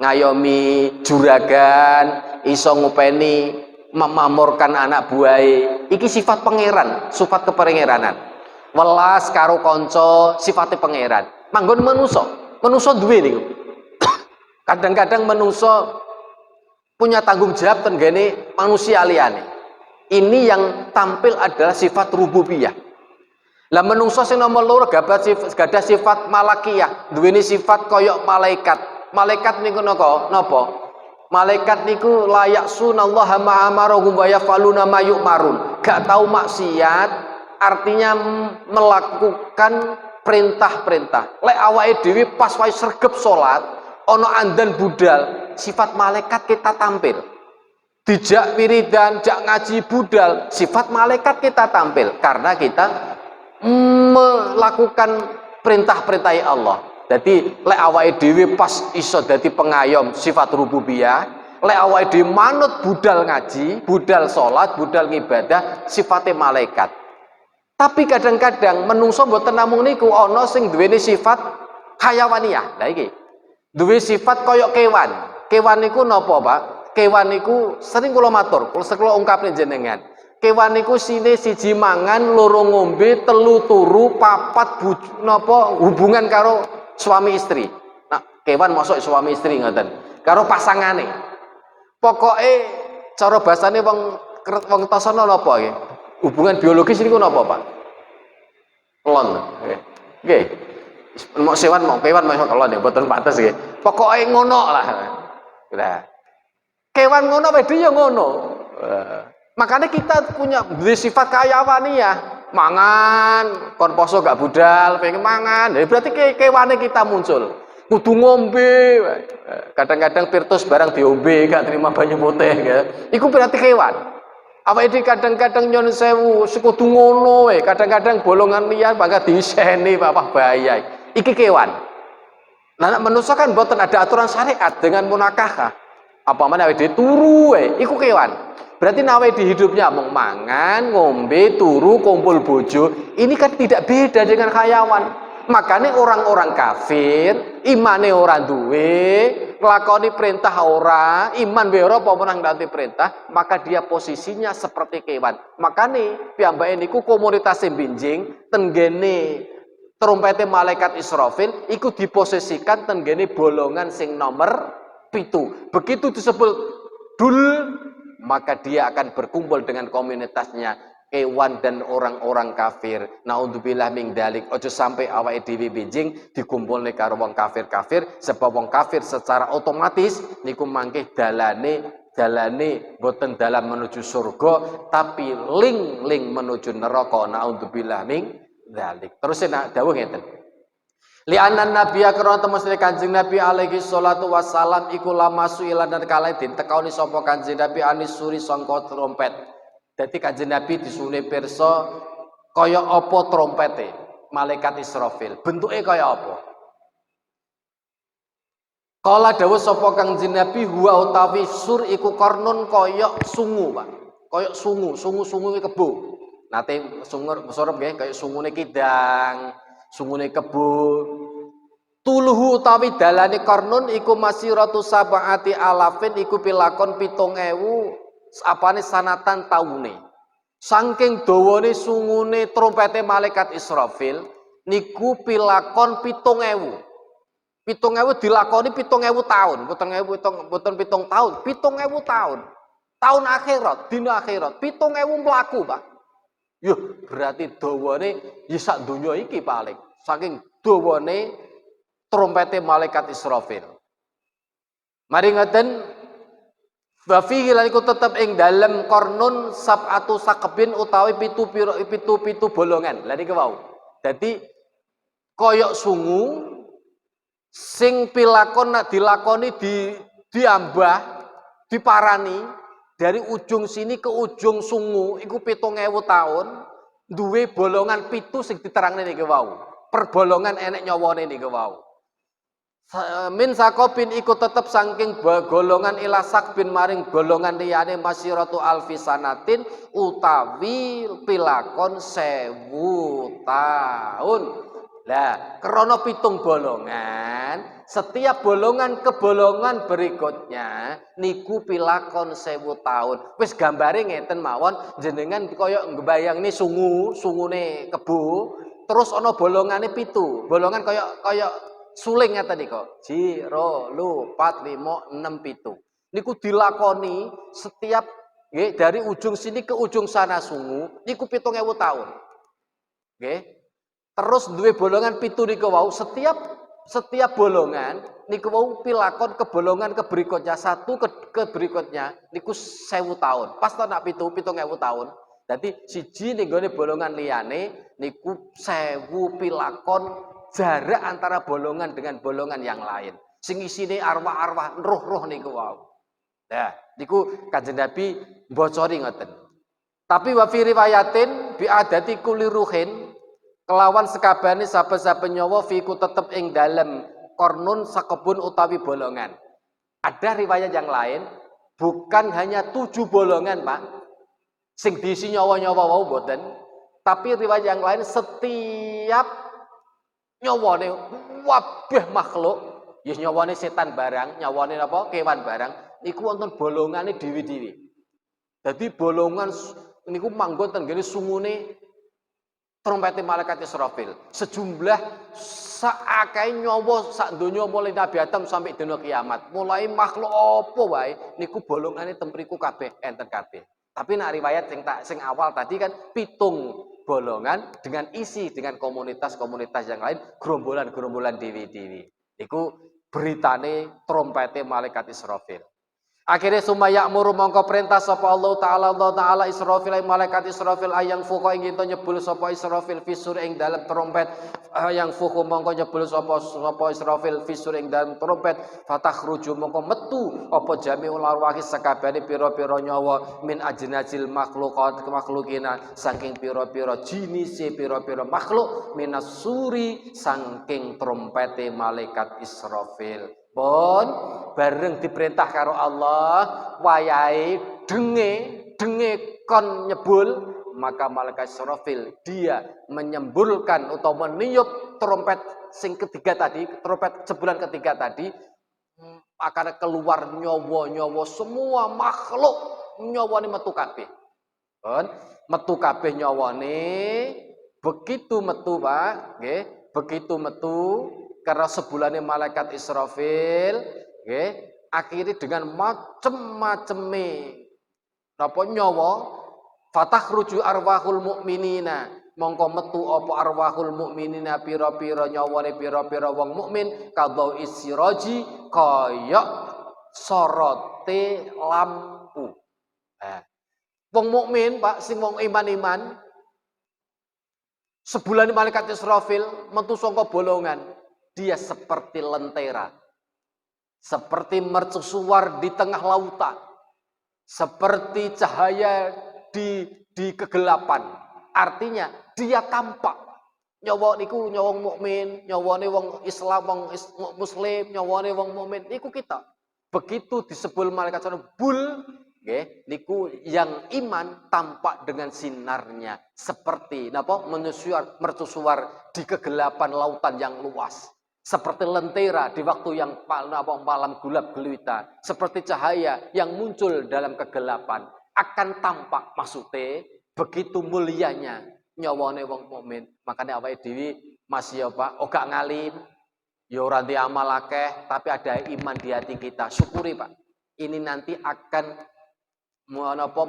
ngayomi juragan, iso ngupeni memamurkan anak buahe. Iki sifat pangeran, sifat kepangeranan. Welas karo kanca, sifatnya pangeran. Manggon menungso duwe niku. Kadang-kadang menungso punya tanggung jawab tenggene manusia liyane. Ini yang tampil adalah sifat rububiyah. Lah menungso sing nomor loro gadah sifat malakiyah, duweni sifat koyok malaikat. Malaikat niku napa? Malaikat niku layak sunallaha ma'amarohum wa yafaluna ma yu'marun. Gak tahu maksiat, artinya melakukan perintah-perintah. Lek awake dhewe pas wae sregep salat, ana andan budal, sifat malaikat kita tampil. Dijak wiridan, jak ngaji budal, sifat malaikat kita tampil karena kita melakukan perintah-perintah Allah. Jadi lek awake dhewe pas iso dadi pengayom sifat rububiyah, lek awake dhewe manut budal ngaji, budal salat, budal ngibadah sifatnya malaikat. Tapi kadang-kadang menungso mboten namung niku ana sing duweni sifat hayawaniyah. Lah iki duwe sifat koyok kewan. Kewan niku napa, Pak? Kewan niku sering kula matur, kula ungkapne jenengan. Kewan niku sine siji mangan, loro ngombe, telu turu, papat hubungan karo suami istri. Nah, kewan mosok suami istri ngoten. Karo pasangane. Pokoke cara basane wong tasana napa nggih? Hubungan biologis niku napa, Pak? Kelon. Nggih. Mau sewan mau kewan mau kelon ya mboten pantes nggih. Pokoke ngono lah. Nah. Kewan ngono wedhi ya ngono. Makanya kita punya sifat kayawaniyah, mangan, kon poso gak budal, pengen mangan, ya berarti kewane kita muncul. Kudu ngombe, kadang-kadang pirtus barang diombe, gak terima banyu putih, ya. Iku berarti kewan. Apa ini kadang-kadang nyon sewu, sekudu ngono, kadang-kadang bolongan liar bangga diseni, apa bahaya. Iki kewan. Nah, manusia kan boten ada aturan syariat dengan munakahah. Apa mana awake turu, iku kewan. Berarti nawe di hidupnya mau mangan, ngombe, turu, kumpul bojo. Ini kan tidak beda dengan hayawan. Makanya orang-orang kafir, imane ora duwe, nglakoni perintah ora, iman be ora apa menang nanti perintah, maka dia posisinya seperti kewan. Makanya piyambake niku komunitas benjing tenggene trompete malaikat Israfil iku diposisikan tenggene bolongan sing nomor 7. Begitu disebut dul, maka dia akan berkumpul dengan komunitasnya kewan dan orang-orang kafir. Naudzubillah min dzalik. Ojo sampai awake dhewe benjing dikumpulne karo wong kafir-kafir, sebab wong kafir secara otomatis niku mangke dalane boten dalam menuju surga, tapi ling menuju neraka. Naudzubillah min dzalik. Terus nek dawuh ngeten. Li'anna nabiyya karena temune Kanjeng Nabi alaihi salatu wassalam iku lama suilan dan kala ditekauni sapa Kanjeng Nabi anis suri sangka trompet. Dadi Kanjeng Nabi disune pirsa kaya apa trompete. malaikat Israfil. Bentuke kaya apa? Kala dawuh sapa Kanjeng Nabi huwa utawi sur iku kornon kaya sungu, Pak. Kaya sungu kebo. Nate sungur sorep nggih kaya sungune kidang, sungune kebo. Tuluhu utawi dalane kornon iku masiratu sab'ati alafin iku pilakon 7.000 apane sanatan taune. Saking dawane sungune trompete malaikat Israfil niku pilakon 7.000. 7.000 dilakoni 7.000 tahun, boten 7 tahun, 7.000 tahun. Tahun akhirat, dina akhirat, 7.000 mlaku, Pak. Yuh, berarti dawane ya sak donya iki paling. Saking dawane trompete malaikat Israfil. Mari ngoten wa fihi lan iku tetep ing dalem kornun sab'atu sakbin utawi pitu bolongan. Lah niki wau. Dadi koyok sungu sing pilakon nak dilakoni diambah diparani dari ujung sini ke ujung sungu iku 7.000 tahun duwe bolongan pitu sing diterangne niki wau. Per bolongan enek nyawane niki wau. Min sakobin iku tetep saking golongan ila sakbin maring golongan liyane masyiratu alfisanatin utawi pilakon 1000 tahun. Lah, krana 7 bolongan, setiap bolongan ke bolongan berikutnya niku pilakon 1000 tahun. Wis gambare ngeten mawon, jenengan kaya mbayangni sungune kebo, terus ana bolongane 7. Bolongan kaya suling ngeten nika. 0, 2, 4, 5, 6, 7. Niku dilakoni setiap nggih dari ujung sini ke ujung sana sungu niku 7.000 tahun. Nggih. Terus duwe bolongan 7 niku wau setiap bolongan niku wau pilakon ke bolongan ke berikutnya satu ke berikutnya niku 1000 tahun. Pas ta nak 7.000 tahun. Dadi siji ning gone bolongan liyane niku 1000 pilakon jarak antara bolongan dengan bolongan yang lain. Sing isine arwah-arwah roh-roh niku wau. Nah, niku Kanjeng Nabi mbocori ngoten. Tapi wa fi riwayatin bi adati kulli ruhin kelawan sekabane saben-saben nyawa fiku tetep ing dalem kornun sakebun utawi bolongan. Ada riwayat yang lain, bukan hanya 7 bolongan, Pak. Sing diisi nyawa-nyawa wau boten, tapi riwayat yang lain setiap nyawane wabeh makhluk, ya nyawane setan barang, nyawane apa? Kewan barang, niku wonten bolongane dewi-dewi. Dadi bolongan niku manggon ten ngene sungune trompete malaikat Israfil sejumlah saakeh nyawa sak donya mulai Nabi Adam sampai dina kiamat mulai makhluk apa wae niku bolongane tempriku kabeh enten kabeh. Tapi nak riwayat sing awal tadi kan 7 bolongan dengan isi dengan komunitas-komunitas yang lain gerombolan-gerombolan dewi-dewi. Niku beritane trompete malaikat Israfil. Akhirnya sumaya muru mongko perintah sapa Allah taala Israfil malaikat Israfil ayang fuka ing ento nyebul sapa Israfil fisur ing dalam trompet ayang fuku mongko nyebul sapa Israfil fisur ing dalam trompet fatakhruju mongko metu apa jami'ul arwahi sakabehane pira-pira nyawa min ajnazil makhlukina saking pira-pira jinise pira-pira makhluk minas suri saking trompete malaikat Israfil. Pun bareng diperintah karo Allah wayahe denge kon nyebul maka malaikat Israfil dia menyembulkan atau meniup trompet sing ketiga tadi, trompet sebulan ketiga tadi akan keluar nyawa-nyawa semua makhluk nyawane metu kabeh. Pun metu kabeh nyawane begitu metu Pak, nggih, begitu metu karena sebulane malaikat Israfil nggih akhiri dengan macem-maceme napa nyawa fatakhruju arwahul mukminina mongko metu apa arwahul mukminina pira-pira nyawane pira-pira wong mukmin kadau isiraji kaya sorote lampu. Wong mukmin Pak sing wong iman-iman sebulane malaikat Israfil metu saka bolongan dia seperti lentera, seperti mercusuar di tengah lautan, seperti cahaya di kegelapan. Artinya dia tampak, Nyawa niku nyawa mukmin, nyawane wong Islam, muslim, nyawane wong mukmin niku kita. Begitu disebul malaikat sono bul, nggih, niku yang iman tampak dengan sinarnya seperti napa mercusuar di kegelapan lautan yang luas. Seperti lentera di waktu yang malam gelap gulita, seperti cahaya yang muncul dalam kegelapan akan tampak maksudnya begitu mulianya nyawane wong mukmin. Makanya awake dhewe masih ya Pak, ora ngalim, ya ora ndek amal akeh, tapi ada iman di hati kita. Syukuri Pak. Ini nanti akan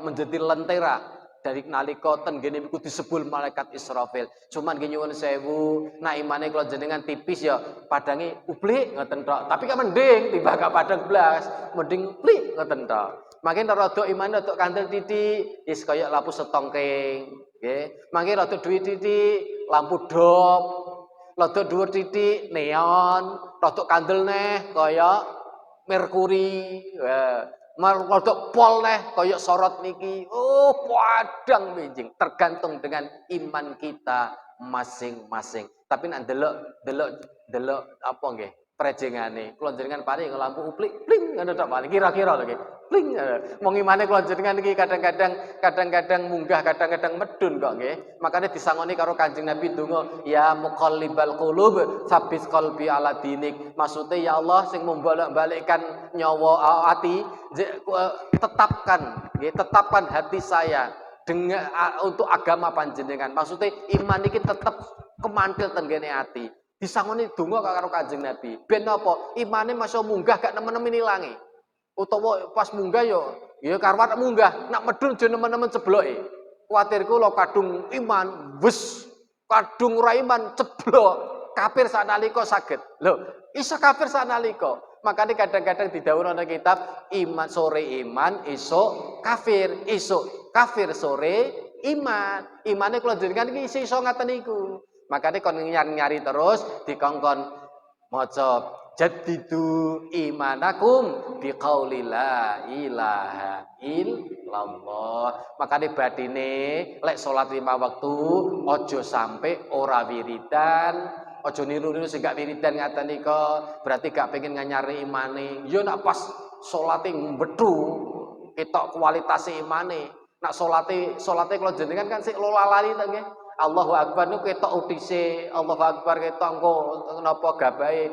menjadi lentera dari nalika ten gene iku disebul malaikat Israfil. Cuman nggih nyuwun sewu, nek imane kula jenengan tipis ya padange uplik ngoten tok. Tapi kan mending tiba gak padang blas, mending plik ngoten tok. Makin rada imane rada kandel titik, wis kaya lampu setongking, nggih. Makin rada duwe titik, lampu dop. Rada dhuwur titik neon, rada kandel neh kaya merkuri. Rada pol neh kaya sorot niki. Oh, padang benjing, tergantung dengan iman kita masing-masing. Tapi nek delok apa nggih? Prejengane. Kula jenengan paring lampu uplik, pling ngono tok paling kira-kira lho nggih. Pling. Wong imane kula jenengan iki kadang-kadang munggah, kadang-kadang medun kok nggih. Makane disangoni karo Kanjeng Nabi donga, ya muqallibal qulub, tsabbit qalbi ala dinik. Maksudnya ya Allah sing membolak-balikkan nyawa hati, tetapkan hati saya dengan untuk agama panjenengan. Maksudnya iman iki tetap kemantil tenggene hati. Disangoni donga karo Kanjeng Nabi. Ben apa? Imane masya munggah gak nemen-nemen ilange. Utawa pas munggah ya karwat munggah, nak medun aja nemen-nemen cebloke. Kuwatirku lo kadung iman, wis kadung ora iman ceblok. Kafir sanalika saged. Lho, iso kafir sanalika. Makanya kadang-kadang didhawuhna nang kitab iman sore iman, esuk kafir, esuk kafir sore iman. Imane kula jenengan iki iso ngaten niku. Makanya kon nyari terus dikongkon maca jaddidu imanakum biqauli la ilaha illallah. Makanya badine lek salat 5 waktu ojo sampai ora wiridan, ojo niru-niru sing gak wiridan ngaten nika, berarti gak pengen nyari imane. Yo nak pas salate mbethu ketok kualitas imane. Nak salate kula jenengan kan sik lolalali ta nggih. Allahu Akbar niku ketok utise, Allahu Akbar ketok engko napa gabahe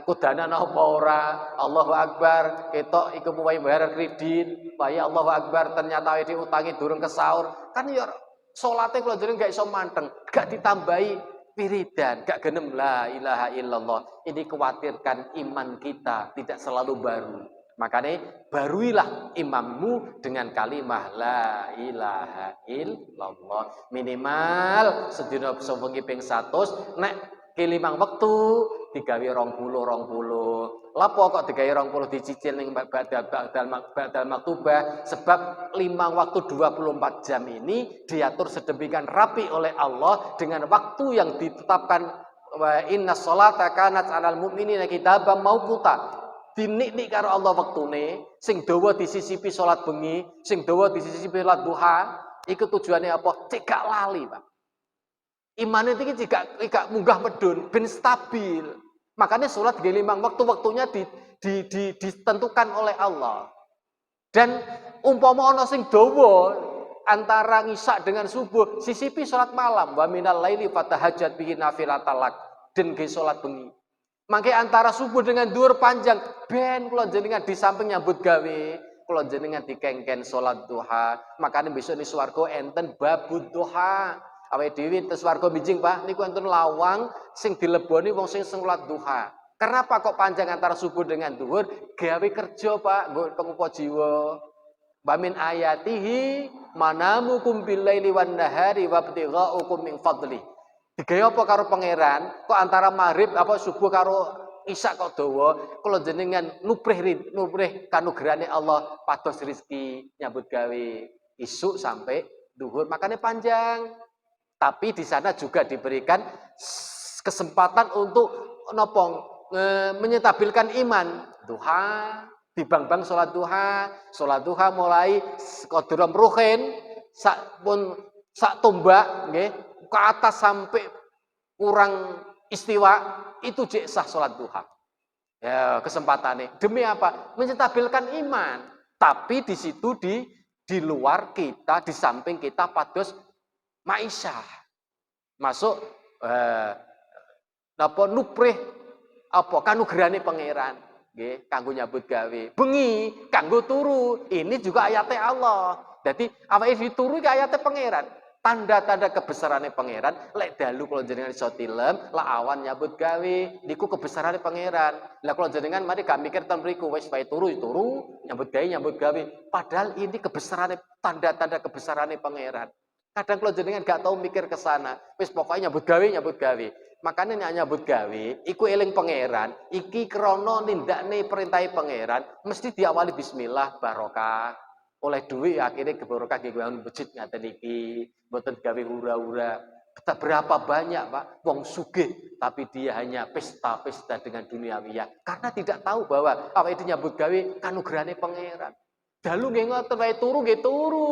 kudana napa ora. Allahu Akbar ketok iku muwahi bayar kredit. Bayar Allahu Akbar ternyata wedi utangi durung kesaur. Kan ya salate kula jeneng gak iso manteng, gak ditambahi wiridan, gak genem la ilaha illallah. Ini khawatirkan iman kita tidak selalu baru. Makanya baruilah imammu dengan kalimah la ilaha illallah. Minimal sedina sewengi ping 100, nek ke 5 wektu digawe 20. Lapo kok digawe 20 dicicil ning badal maktubah, sebab 5 waktu 24 jam ini diatur sedemikian rapi oleh Allah dengan waktu yang ditetapkan, wa inna sholata kanat 'alal mu'minina kitaban mauquta. Dinik-nik karo Allah wektune, sing dawa disisipi salat bengi, sing dawa disisipi salat duha, iku tujuane apa? Cek gak lali, Pak. Imane iki cek munggah medun, ben stabil. Makanya salat nggih 5 waktu-waktunya ditentukan oleh Allah. Dan umpama ana sing dawa antara ngisak dengan subuh, sisipi salat malam, wa minal laili fatahajjat bihi nafilatan lak, den nggih salat bengi. Mangke antara subuh dengan dhuwur panjang, ben kula jenengan di samping nyambut gawe, kula jenengan dikengken salat duha. Makane besok di swarga enten babud duha. Awake dhewe tes swarga bijing, Pak, niku enten lawang sing dileboni wong sing salat duha. Kenapa kok panjang antara subuh dengan dhuwur? Gawe kerja, Pak, nggo pengupa jiwa. Wa min ayatihi manamukum bil laili wan nahari wabtighaukum min fadli. Digawe apa karo pangeran? Kok antara maghrib apa subuh karo isya kok dawa? Kula jenengan nuprih kanugrahane Allah pados rezeki nyambut gawe isuk sampai duhur. Makanya panjang. Tapi di sana juga diberikan kesempatan untuk menyetabilkan iman. Duha, dibang-bang salat duha mulai qadram ruhin sak tombak nggih ke atas sampai kurang istiwa, itu jek sah sholat duha. Ya, kesempatannya. Demi apa? Menstabilkan iman. Tapi di situ di luar kita, di samping kita pados ma'isyah. Masuk napa nuprih apa kanugrahane pangeran. Nggih, kanggo nyambut gawe. Bengi kanggo turu. Ini juga ayatnya Allah. Jadi awake dituru iki ayatnya pangeran. Tanda-tanda kebesarannya pangeran, lek dalu kalau jenengan iso tilem, lah awan nyambut gawe, niku kebesarannya pangeran. Lah kalau jenengan mari gak mikir ten mriku wis bae turu, nyambut gawe. Padahal ini kebesarannya tanda-tanda kebesarannya pangeran. Kadang kalau jenengan gak tahu mikir ke sana, wis pokoknya nyambut gawe. Makanya nyambut gawe, iku eling pangeran, iki krana nindakne perintahe pangeran, mesti diawali bismillah barokah. Oleh duit akhirnya kebarokah nggih bangun masjid ngaten iki, mboten gawe hura-hura. Berapa banyak Pak wong sugih tapi dia hanya pesta-pesta dengan duniawiyah karena tidak tahu bahwa awake dhewe nyambut gawe kanugrahane pangeran. Dalu nggih ngoten wae turu nggih turu.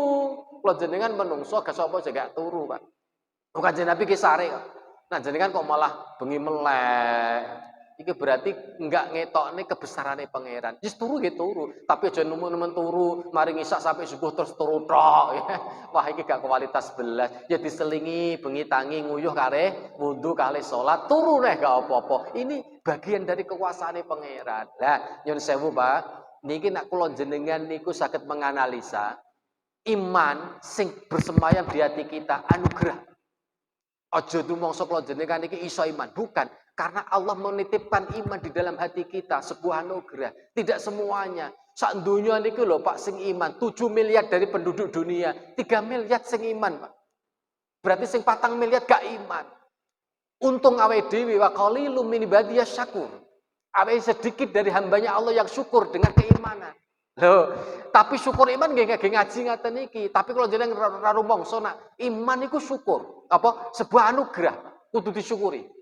Kula jenengan menungso gak sapa sing gak turu, Pak. Bukan jenengan Nabi ki sare kok. Nah jenengan kok malah bengi melek. Iki berarti enggak ngetokne kebesarannya pangeran. Wis turu nggih turu, tapi aja nemen-nemen turu, mari ngisak sampai subuh terus turu tok. Wah iki gak kualitas belas. Ya diselingi bengi tangi nguyuh kare wudu kali salat, turu neh gak apa-apa. Ini bagian dari kekuasaane pangeran. Lah nyun sewu Pak, niki nek kula jenengan niku saged menganalisa iman sing bersemayam di hati kita anugerah. Aja dumangsa kula jenengan iki iso iman, bukan. Karena Allah menitipkan iman di dalam hati kita, sebuah anugerah. Tidak semuanya. Sak dunia niki lho Pak sing iman, 7 miliar dari penduduk dunia, 3 miliar sing iman, Pak. Berarti sing 4 miliar gak iman. Untung awake dhewe wa qalilum min ibadiyas syakur. Awake sedikit dari hambanya Allah yang syukur dengan keimanan. Loh, tapi syukur iman nggih ngaji ngaten iki. Tapi kalau jenengan ra rumangsa nak iman iku syukur. Apa? Sebuah anugerah, kudu disyukuri.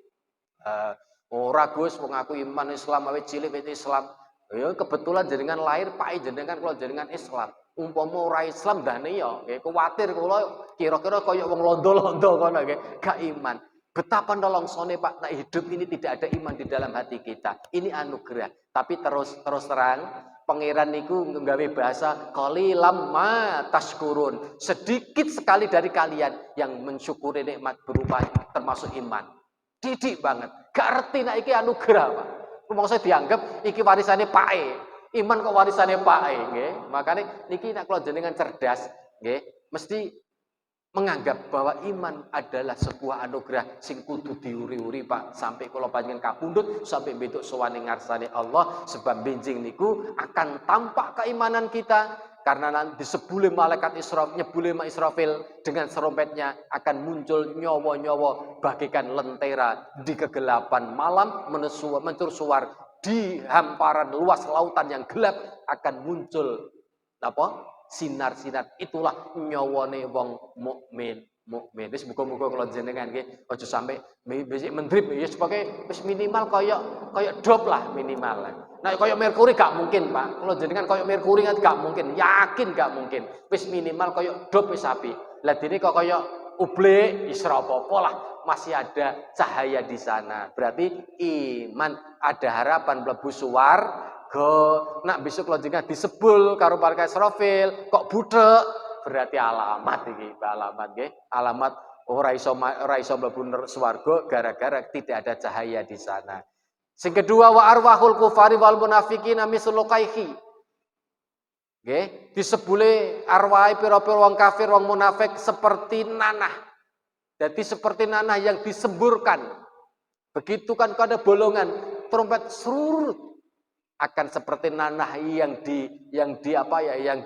Ora Gus wong aku iman Islam awet cilik wit Islam. Ya kebetulan jenengan lahir pai jenengan kula jenengan Islam. Umpama ora Islam dane ya nggih kuwatir kula kira-kira kaya wong londo-londo ngono nggih, gak iman. Betapa nolongsone Pak, nah hidup ini tidak ada iman di dalam hati kita. Ini anugerah. Tapi terus terang pangeran niku nggawe bahasa qalilam ma tashkurun. Sedikit sekali dari kalian yang mensyukuri nikmat berupa termasuk iman. Didik banget. Gak ngerti nek iki anugerah, Pak. Rumangsa dianggap iki warisane pake. Iman kok warisane pake, nggih. Makane niki nek kula jenengan cerdas, nggih, mesti menganggap bahwa iman adalah sebuah anugerah sing kudu diuri-uri Pak sampai kula panjenengan kapundhut sampai besok sowane ngarsane Allah sebab benjing niku akan tampak keimanan kita karena nanti disebule malaikat Israfil dengan serompetnya akan muncul nyawa-nyawa bagikan lentera di kegelapan malam mencusuar di hamparan luas lautan yang gelap akan muncul apa? Sinar-sinar itulah nyawane wong mukmin. Wis muga-muga kula jenengan nggih aja sampe besik mendrip ya sebagai wis minimal kaya dop lah minimal. Nah kaya Merkuri gak mungkin, Pak. Kula jenengan kaya Merkuri gak mungkin, yakin gak mungkin. Wis minimal kaya dop wis apik. Lah dene kok kaya ublik wis ora apa-apa lah, masih ada cahaya di sana. Berarti iman ada harapan mlebu nak besok kalau jenengan disebul karo malaikat Israfil kok budek berarti alamat iki alamat nggih alamat ora iso mlebu swarga gara-gara tidak ada cahaya di sana. Sing kedua wa arwahul kufari wal munafiqin mislu qaihi. Nggih, disebule arwahe pira-pira wong kafir wong munafik seperti nanah. Jadi seperti nanah yang disemburkan. Begitu kan ada bolongan trompet serurut akan seperti nanah yang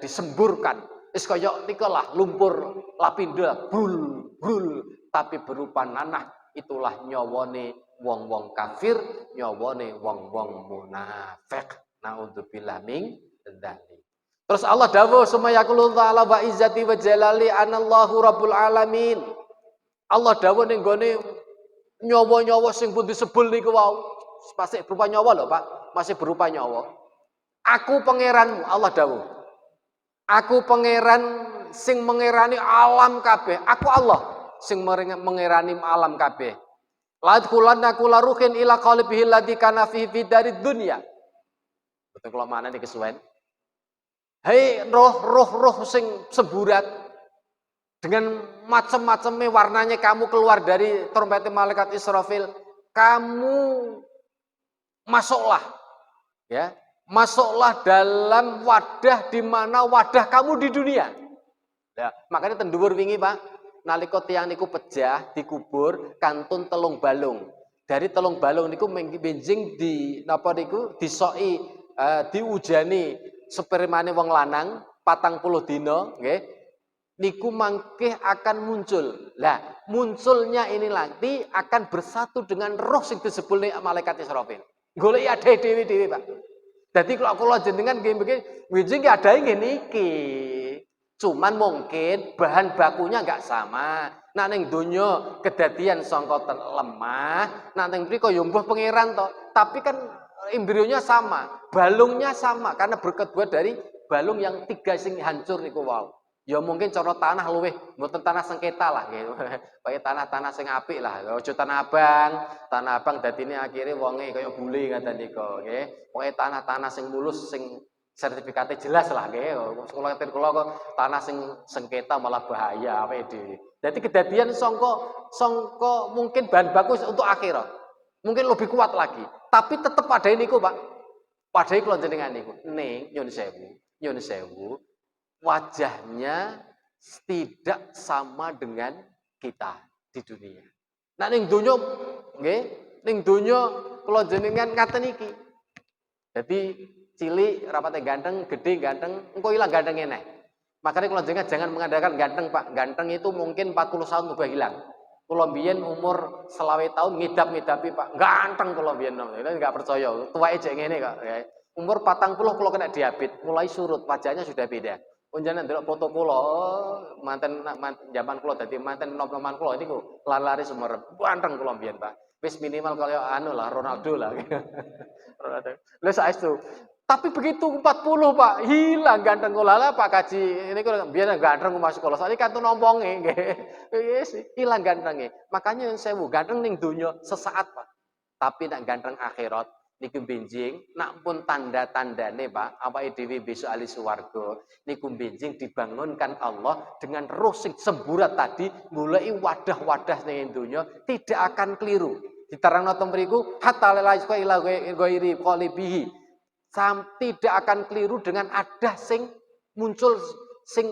disemburkan. Wis kaya nikalah lumpur lapindo brul tapi berupa nanah itulah nyawane wong-wong kafir, nyawane wong-wong munafik. Naudzubillah min dzalik. Terus Allah dawuh sumayaqulu ta'ala wa izzati wa jalali anallahu rabbul alamin. Allah dawuh ning gone nyawa-nyawa sing pun disebul niku wau. Pasti berupa nyawa lho, Pak. Masih berupa nyawa. Aku pangeranmu, Allah dawuh. Aku pangeran sing mengerani alam kabeh. Aku Allah sing mengerani alam kabeh. La yadkhulanna kulla ruhin ila qalbihi alladzi kana fi darid dunya. Betul kula mana niki kesuwen. Hei roh-roh sing semburat dengan macam-macamnya warnanya kamu keluar dari trompet malaikat Israfil, kamu masuklah ya, masuklah dalam wadah di mana wadah kamu di dunia. Ya, makanya tenduwur wingi Pak, nalika tiyang niku pejah dikubur kantun telung balung. Dari telung balung niku benjing di napa niku disoki diujani spermane wong lanang 40 dina nggih. Niku mangke akan muncul. Lah, munculnya ini nanti akan bersatu dengan roh sing disebut malaikat Israfil. Goleki adahe dhewe-dhewe, Pak. Dadi kalau kula jenengan nggih nggih adahe nggih niki. Cuman mungkin bahan bakunya enggak sama. Nak ning donya kedadian sangka lemah, nak ning mriko ya mbuh pangeran to. Tapi kan embrionya sama, balungnya sama karena berkebuat dari balung yang 3 sing hancur niku wau. Ya mungkin cara tanah luweh, mboten tanah sengketa lah gitu. Kaya tanah-tanah sing apik lah. Aja tanah abang dadine akhire wonge kaya bule ngaten nika, nggih. Pokoke tanah-tanah sing mulus sing sertifikatnya jelas lah nggih. Kula kok tanah sing sengketa malah bahaya awake dhewe. Dadi kedadian sangka mungkin bahan baku untuk akhirat. Mungkin lebih kuat lagi. Tapi tetep padha niku, Pak. Padha kula jenengan niku. Ning nyun sewu, wajahnya tidak sama dengan kita di dunia. Nah ning donya nggih, ning donya kula jenengan ngaten iki. Jadi cilik rapate ganteng, gede ganteng, engko ilang gantenge neh. Makanya kula jenengan jangan mengandalkan ganteng, Pak. Ganteng itu mungkin 40 tahun ubah hilang. Kula biyen umur 20 tahun ngidap-ngidapi, Pak. Ganteng kula biyen. Enggak percaya. Tuwake jek ngene kok. Umur 40 kula kena diabetes, mulai surut, wajahnya sudah beda. Unjane ndelok foto kula, manten zaman kula dadi manten nom-noman kula niku lari-lari sumerep. Ganteng kula mbiyen, Pak. Wis minimal kaya anu lah, Ronaldo lah. Ronaldo. Lah saestu. Tapi begitu 40, Pak, hilang ganteng kula. Lah Pak Kaji, ini kula mbiyen ganteng masuk kula. Saiki kantun omponge nggih. Wis hilang gantenge. Makanya yang sewu ganteng ning donya sesaat, Pak. Tapi nek ganteng akhirat niku benjing, nak pun tanda-tandane Pak, awake dhewe besok ahli swarga, niku benjing dibangunkan Allah dengan roh sing semburat tadi, mulai wadah-wadah ning donya tidak akan keliru. Diterangno teng mriku hatta la ila ghairi qalibihi. Tidak akan keliru dengan ada sing muncul sing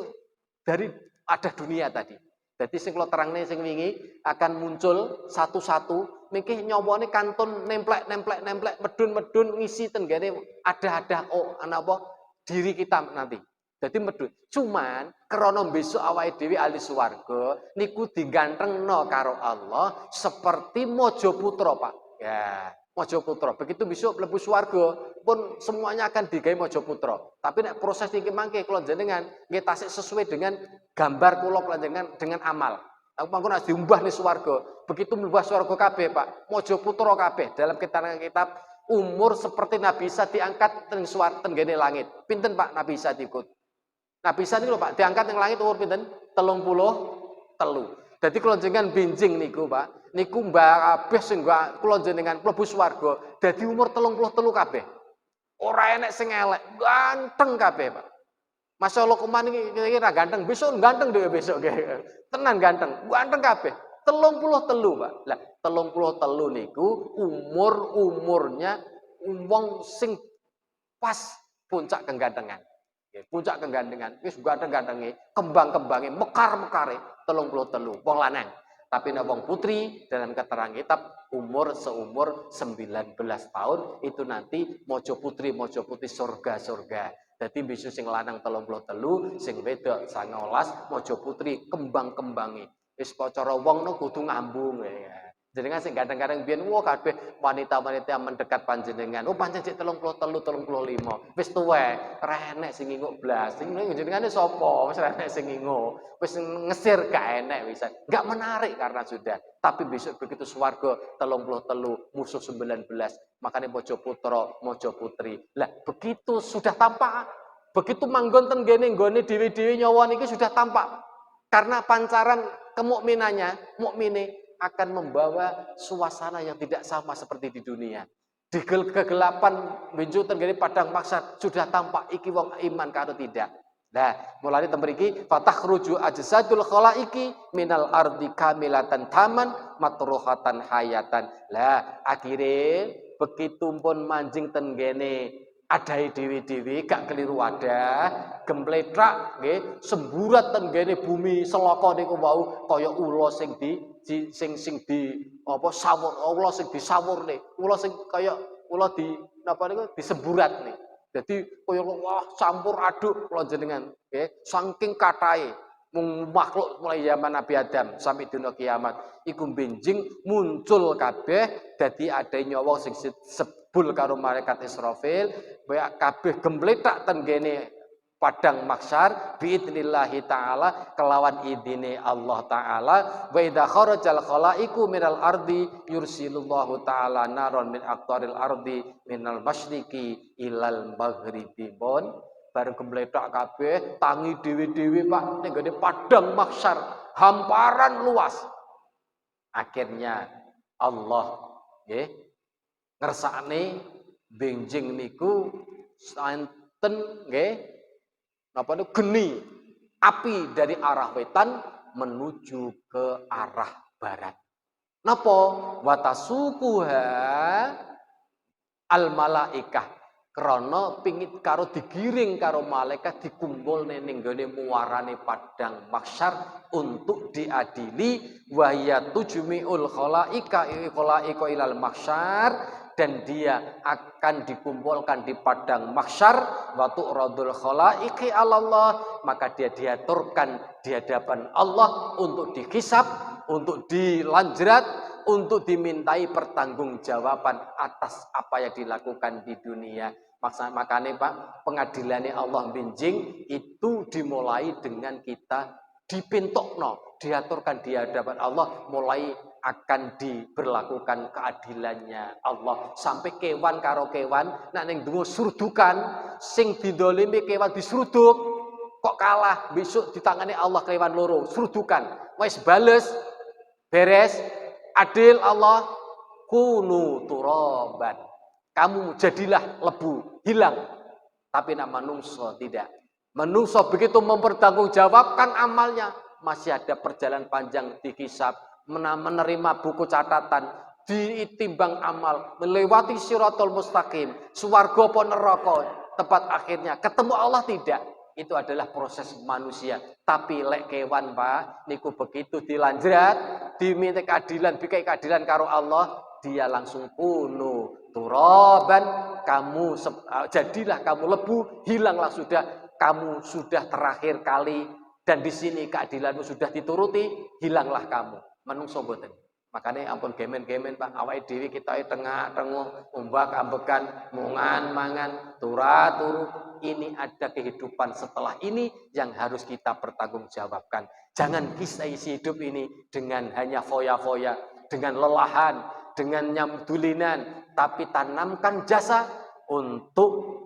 dari ada dunia tadi. Jadi sing kula terangne sing wingi akan muncul satu-satu niki nyawane kantun nemplek medun ngisi tenggene ada apa diri kita nanti. Jadi medun. Cuman krana besok awake dhewe ahli swarga niku digantengno karo Allah seperti Maja Putra, Pak. Ya, Maja Putra. Begitu besok mlebu swarga pun semuanya akan digawe Maja Putra. Tapi nek proses niki mangke kula jenengan nggih tasik sesuai dengan gambar kula panjenengan dengan amal. Aku mangkon nek diumbah ning swarga, begitu mlebu swarga kabeh, Pak. Maja Putra kabeh dalam kitab umur seperti Nabi Isa diangkat teng swarga tenggene langit. Pinten Pak Nabi Isa diikut? Nabi Isa niku Pak diangkat ning langit umur pinten? 33. Dadi kula jenengan benjing niku, Pak. Niku mbah kabeh sing kula jenengan mlebu swarga dadi umur 33 kabeh. Ora enek sing elek, ganteng kabeh, Pak. Masya Allah kuman iki ra ganteng, besok ganteng dhewe besok nggih. Tenan ganteng kabeh. 33, Pak. Lah 33 niku umurnya wong sing pas puncak kegantengan. Puncak kegantengan, wis ganteng-gantenge, kembang-kembange, mekar-mekare 33 wong lanang. Tapi nek wong putri dalam keterangan kitab umur seumur 19 tahun itu nanti mojo putri surga. Jadi besok sing lanang 33, sing wedok 19 mojo putri kembang-kembange. Wis cara wong no kudu ngambung ya. Jenengan sing kadang-kadang biyen kabeh wanita-wanita yang mendekat panjenengan. Oh pancen sik 33, 35. Wis tuwek, ora enek sing nginguk blas. Sing jenengane sapa? Wis ora enek sing nginguk. Wis ngesir gak enek wisan. Enggak menarik karena sudah. Tapi besok begitu swarga 33 musuh 19. Makanya Maja Putra, Maja Putri. Lah begitu sudah tampak. Begitu manggon ten nggone dhewe-dhewe nyawa niki sudah tampak. Karena pancaran kemukminannya, mukmine akan membawa suasana yang tidak sama seperti di dunia. Di kegelapan benjut tenggene padang maksar sudah tampak iki wong iman karo tidak. Nah, mulai tembriki fatakhruju ajsadul khalaiki minal ardi kamilatan taman matruhatan hayatan. Lah, akhirnya begitu pun manjing tenggene adai dewi-dewi gak keliru wadah gempletrak nggih semburat tenggene bumi selaka niku wau kaya ula sing di apa sawur ula sing disawurne ula sing kaya ula di napa niku disemburat nih. Jadi kaya wah campur aduk kula jenengan nggih saking kathahe mung makhluk mulai zaman Nabi Adam sampai dina kiamat iku benjing muncul kabeh dadi ada nyawa sing sebul karo malaikat Israfil kabeh gempletak tenggene padang mahsyar biidnillahi taala kelawan idine Allah taala wa idza kharajal khalaiqu minal ardi yursilullahu taala naron min aqtaril ardi minal masyriqi ilal maghribi bon bareng gempletak kabeh tangi dewe-dewe Pak ning gone padang mahsyar hamparan luas akhirnya Allah nggih ngersakne benjing niku santen nggih napa niku geni api dari arah wetan menuju ke arah barat. Napa watasukuha al malaikah krana pingit karo digiring karo malaikat dikumpulne ning gone muarane padang mahsyar untuk diadili wa ya tujmiul khalaika ilal mahsyar dan dia akan dikumpulkan di padang mahsyar wa tu'radul khalaiqi 'alallah maka dia diaturkan di hadapan Allah untuk dihisab, untuk dilanjrat, untuk dimintai pertanggungjawaban atas apa yang dilakukan di dunia. Makanya Pak, pengadilannya Allah benjing itu dimulai dengan kita dipintokno, diaturkan di hadapan Allah mulai akan diberlakukan keadilannya Allah sampai kewan karo kewan nak ning dungo surdukan sing didolimi kewan disruduk kok kalah besok ditangani Allah kewan loro surdukan wis bales beres adil Allah kunu turaban kamu jadilah lebu hilang tapi nak manungso tidak manungso begitu mempertanggungjawabkan amalnya masih ada perjalanan panjang dihisab menerima buku catatan, ditimbang amal, melewati siratal mustaqim, swarga apa neraka, tempat akhirnya ketemu Allah tidak. Itu adalah proses manusia. Tapi lek kewan Pak, niku begitu dilanjrat, diminta keadilan, bikai keadilan karo Allah, dia langsung kunu turaban, kamu jadilah kamu lebu, hilanglah sudah, kamu sudah terakhir kali dan di sini keadilanmu sudah dituruti, hilanglah kamu. Manungso boten. Makanya ampun gemen-gemen Pak, awake dhewe kita tengah-tengah umbak ambekan, mungan mangan, turu. Ini ada kehidupan setelah ini yang harus kita pertanggungjawabkan. Jangan kisah isi hidup ini dengan hanya foya-foya, dengan lelahan, dengan nyamdulinan, tapi tanamkan jasa untuk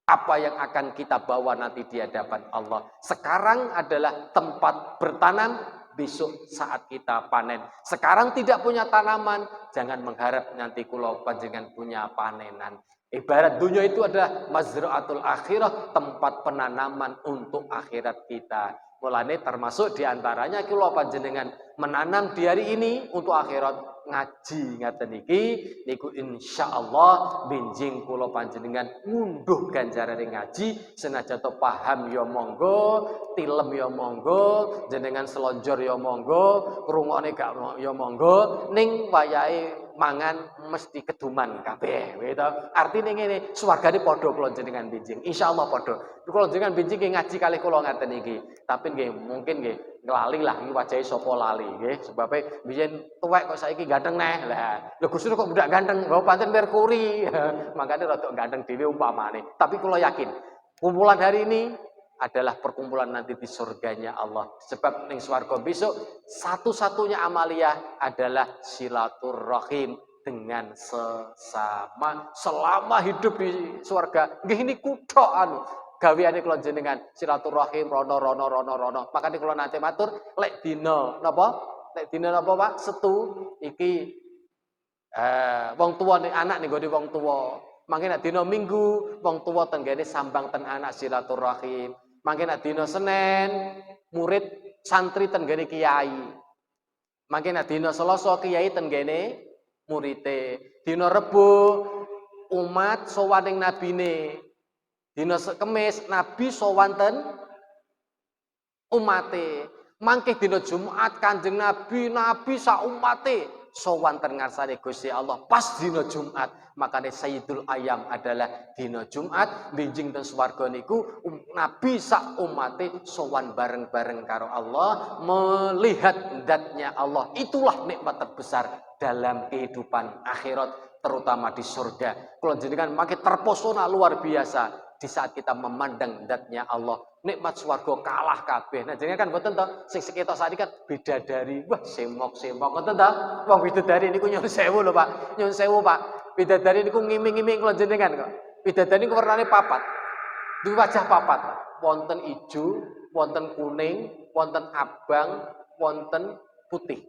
apa yang akan kita bawa nanti di hadapan Allah. Sekarang adalah tempat bertanam, besok saat kita panen. Sekarang tidak punya tanaman, jangan mengharap nanti kula panjenengan punya panenan. Ibarat dunia itu adalah mazra'atul akhirah, tempat penanaman untuk akhirat kita. Mulane termasuk diantaranya kula panjenengan menanam di hari ini untuk akhirat. Ngaji ngaten iki niku insyaallah benjing kula panjenengan ngunduh ganjarane ngaji senajan to paham ya monggo tilem ya monggo jenengan selonjor ya monggo krungokne gak ya monggo ning wayahe mangan mesti keduman kabeh gitu artine ngene swargane padha kula jenengan benjing insyaallah padha kula jenengan benjing ngaji kalih kula ngaten iki tapi nggih mungkin nggih nglali lah iki wajahe sapa lali nggih sebabe biyen tuwek kok saiki ganteng neh lah lho Gusti kok budak ganteng lho pancen Merkuri makane rada ganteng dhewe umpamane tapi kula yakin kumpulan hari ini adalah perkumpulan nanti di surganya Allah sebab ning swarga besok satu-satunya amalia adalah silaturahim dengan sesama selama hidup di surga nggih niku tok anu gaweane kula jenengan silaturahim rono. Makane kula nate matur lek dina napa nek dina napa Pak? Setu iki wong tuwa ning anak ning gone wong tuwa. Mangke nek dina Minggu wong tuwa tenggene sambang ten anak silaturahim. Mangke nek dina Senin murid santri tenggene kiai. Mangke nek dina Selasa kiai tenggene murite. Dina Rebo umat sowan ning nabine. Dina Kemis nabi sowan ten umate. Mangke dina Jumat Kanjeng Nabi sak umate sowan ten ngarsane Gusti Allah pas dina Jumat. Makane Sayyidul Ayam adalah dina Jumat benjing ten swarga niku Nabi sak umate sowan bareng-bareng karo Allah melihat zatnya Allah. Itulah nikmat terbesar dalam kehidupan akhirat terutama di surga. Kula jenengan makin terpesona luar biasa di saat kita memandang zatnya Allah. Nikmat swarga kalah kabeh. Nah jenengan kan mboten to sing seketok sakniki kan bidadari. Wah, semok-semok ngoten to. Wong bidadari niku nyuwun sewu lho, Pak. Nyuwun sewu, Pak. Bidadari niku ngiming-ngiming kula jenengan kok. Bidadari niku warnane papat. Duwe wajah papat. Wonten ijo, wonten kuning, wonten abang, wonten putih.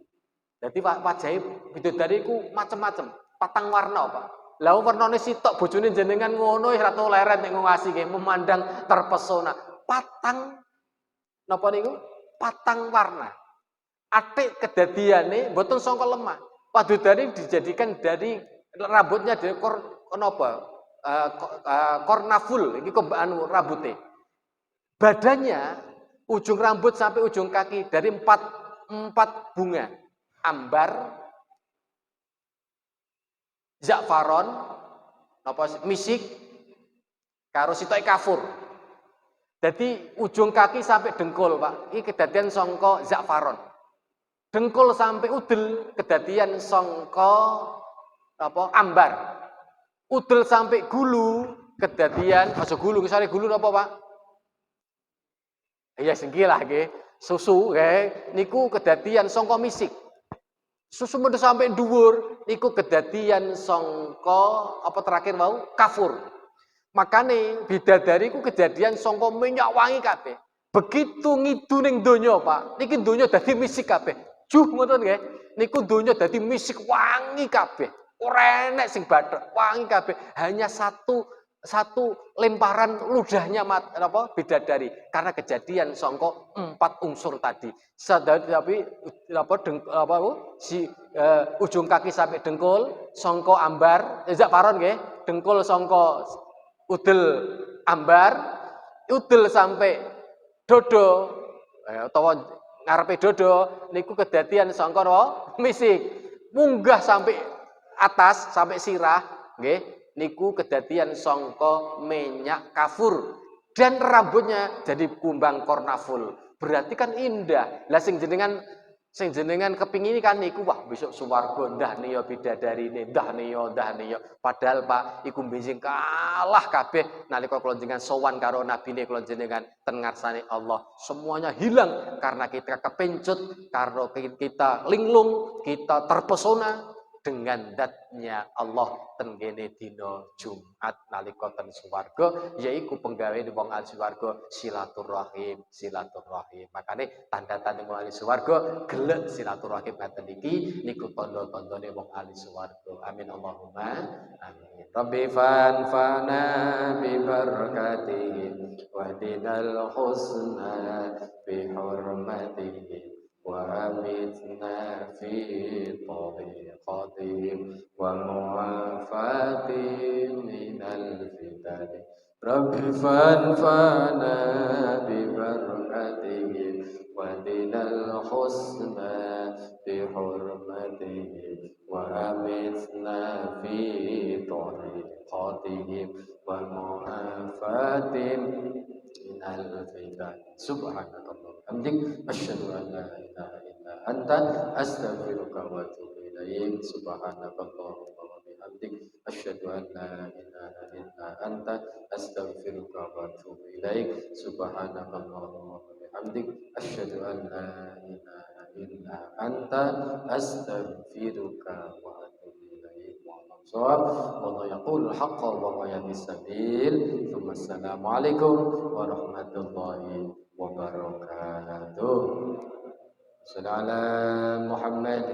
Jadi wajahe bidadari iku macem-macem, patang warna, Pak. Lah warnane sitok bojone jenengan ngono ya ora leret nek ngasi nggih memandang terpesona. Patang napa niku? Patang warna. Atik kedadiane mboten sangka lemah. Padudane dijadikan dari rambutnya dari kornaful iki anu rambutnya. Badannya ujung rambut sampai ujung kaki dari empat bunga. Ambar, za'faron, misik, karo sitoke kafur. Jadi ujung kaki sampai dengkul, Pak. Ini kedadian songko za'faron. Dengkul sampai udel kedadian songko ambar. Udel sampai gulu kedadian gulu, misalnya gulu apa, Pak? Iya singkilah nggih. Susu nggih niku kedadian songko misik. Susu muda sampai dhuwur niku kedadian songko apa terakhir mau kafur. Makane bidadari ku kejadian songko minyak wangi kabeh. Begitu ngidu ning donya, Pak. Niki donya dadi misik kabeh. Juh ngoten nggih. Niku donya dadi misik wangi kabeh. Ora enek sing bathek, wangi kabeh. Hanya satu lemparan ludahnya bidadari karena kejadian songko 4 unsur tadi. Tapi ujung kaki sampai dengkul songko ambar, za'faron nggih, dengkul songko udel ambar, udel sampai dodo utawa ngarepe dodo niku kedadian sangka misik. Munggah sampai atas sampai sirah nggih niku kedadian sangka minyak kafur dan rambutnya jadi kumbang kornaful. Berarti kan indah. Lah sing jenengan kepingin kan niku wah besok swarga ndah niya bidadarine ndah niya. Padahal Pak iku benjing kalah kabeh nalika kula jenengan sowan karo nabine kula jenengan ten ngarsane Allah. Semuanya hilang karena kita kepencut, karena kita linglung, kita terpesona dengan zatnya Allah tenggene dina Jumat nalika ten swarga yaiku penggawe wong ahli swarga silaturahim. Makane tanda-tanda wong ahli swarga gelek silaturahim ngaten iki niku tanda-tandane wong ahli swarga. Amin Allahumma amin. Rabbi fanfa'na bi barakatihi wa dinal husna bi hurmatihi وأمتنا في طريقتهم ومعافاتهم من الفتن رب فانفعنا ببركتهم ودنا الحسنى بحرمتهم وأمتنا في طريقتهم ومعافاتهم من الفتن سبحانك اللهم وبحمدك أشهد أن لا إله إلا أنت أستغفرك وأتوب إليك سبحانك اللهم وبحمدك أشهد أن لا إله إلا أنت أستغفرك وأتوب إليك سبحانك اللهم وبحمدك أشهد أن لا إله إلا أنت أستغفرك وأتوب إليك صواب والله يقول الحق وهو يهدي السبيل ثم السلام عليكم ورحمة الله wabarakatuh. Sallallahu ala Muhammad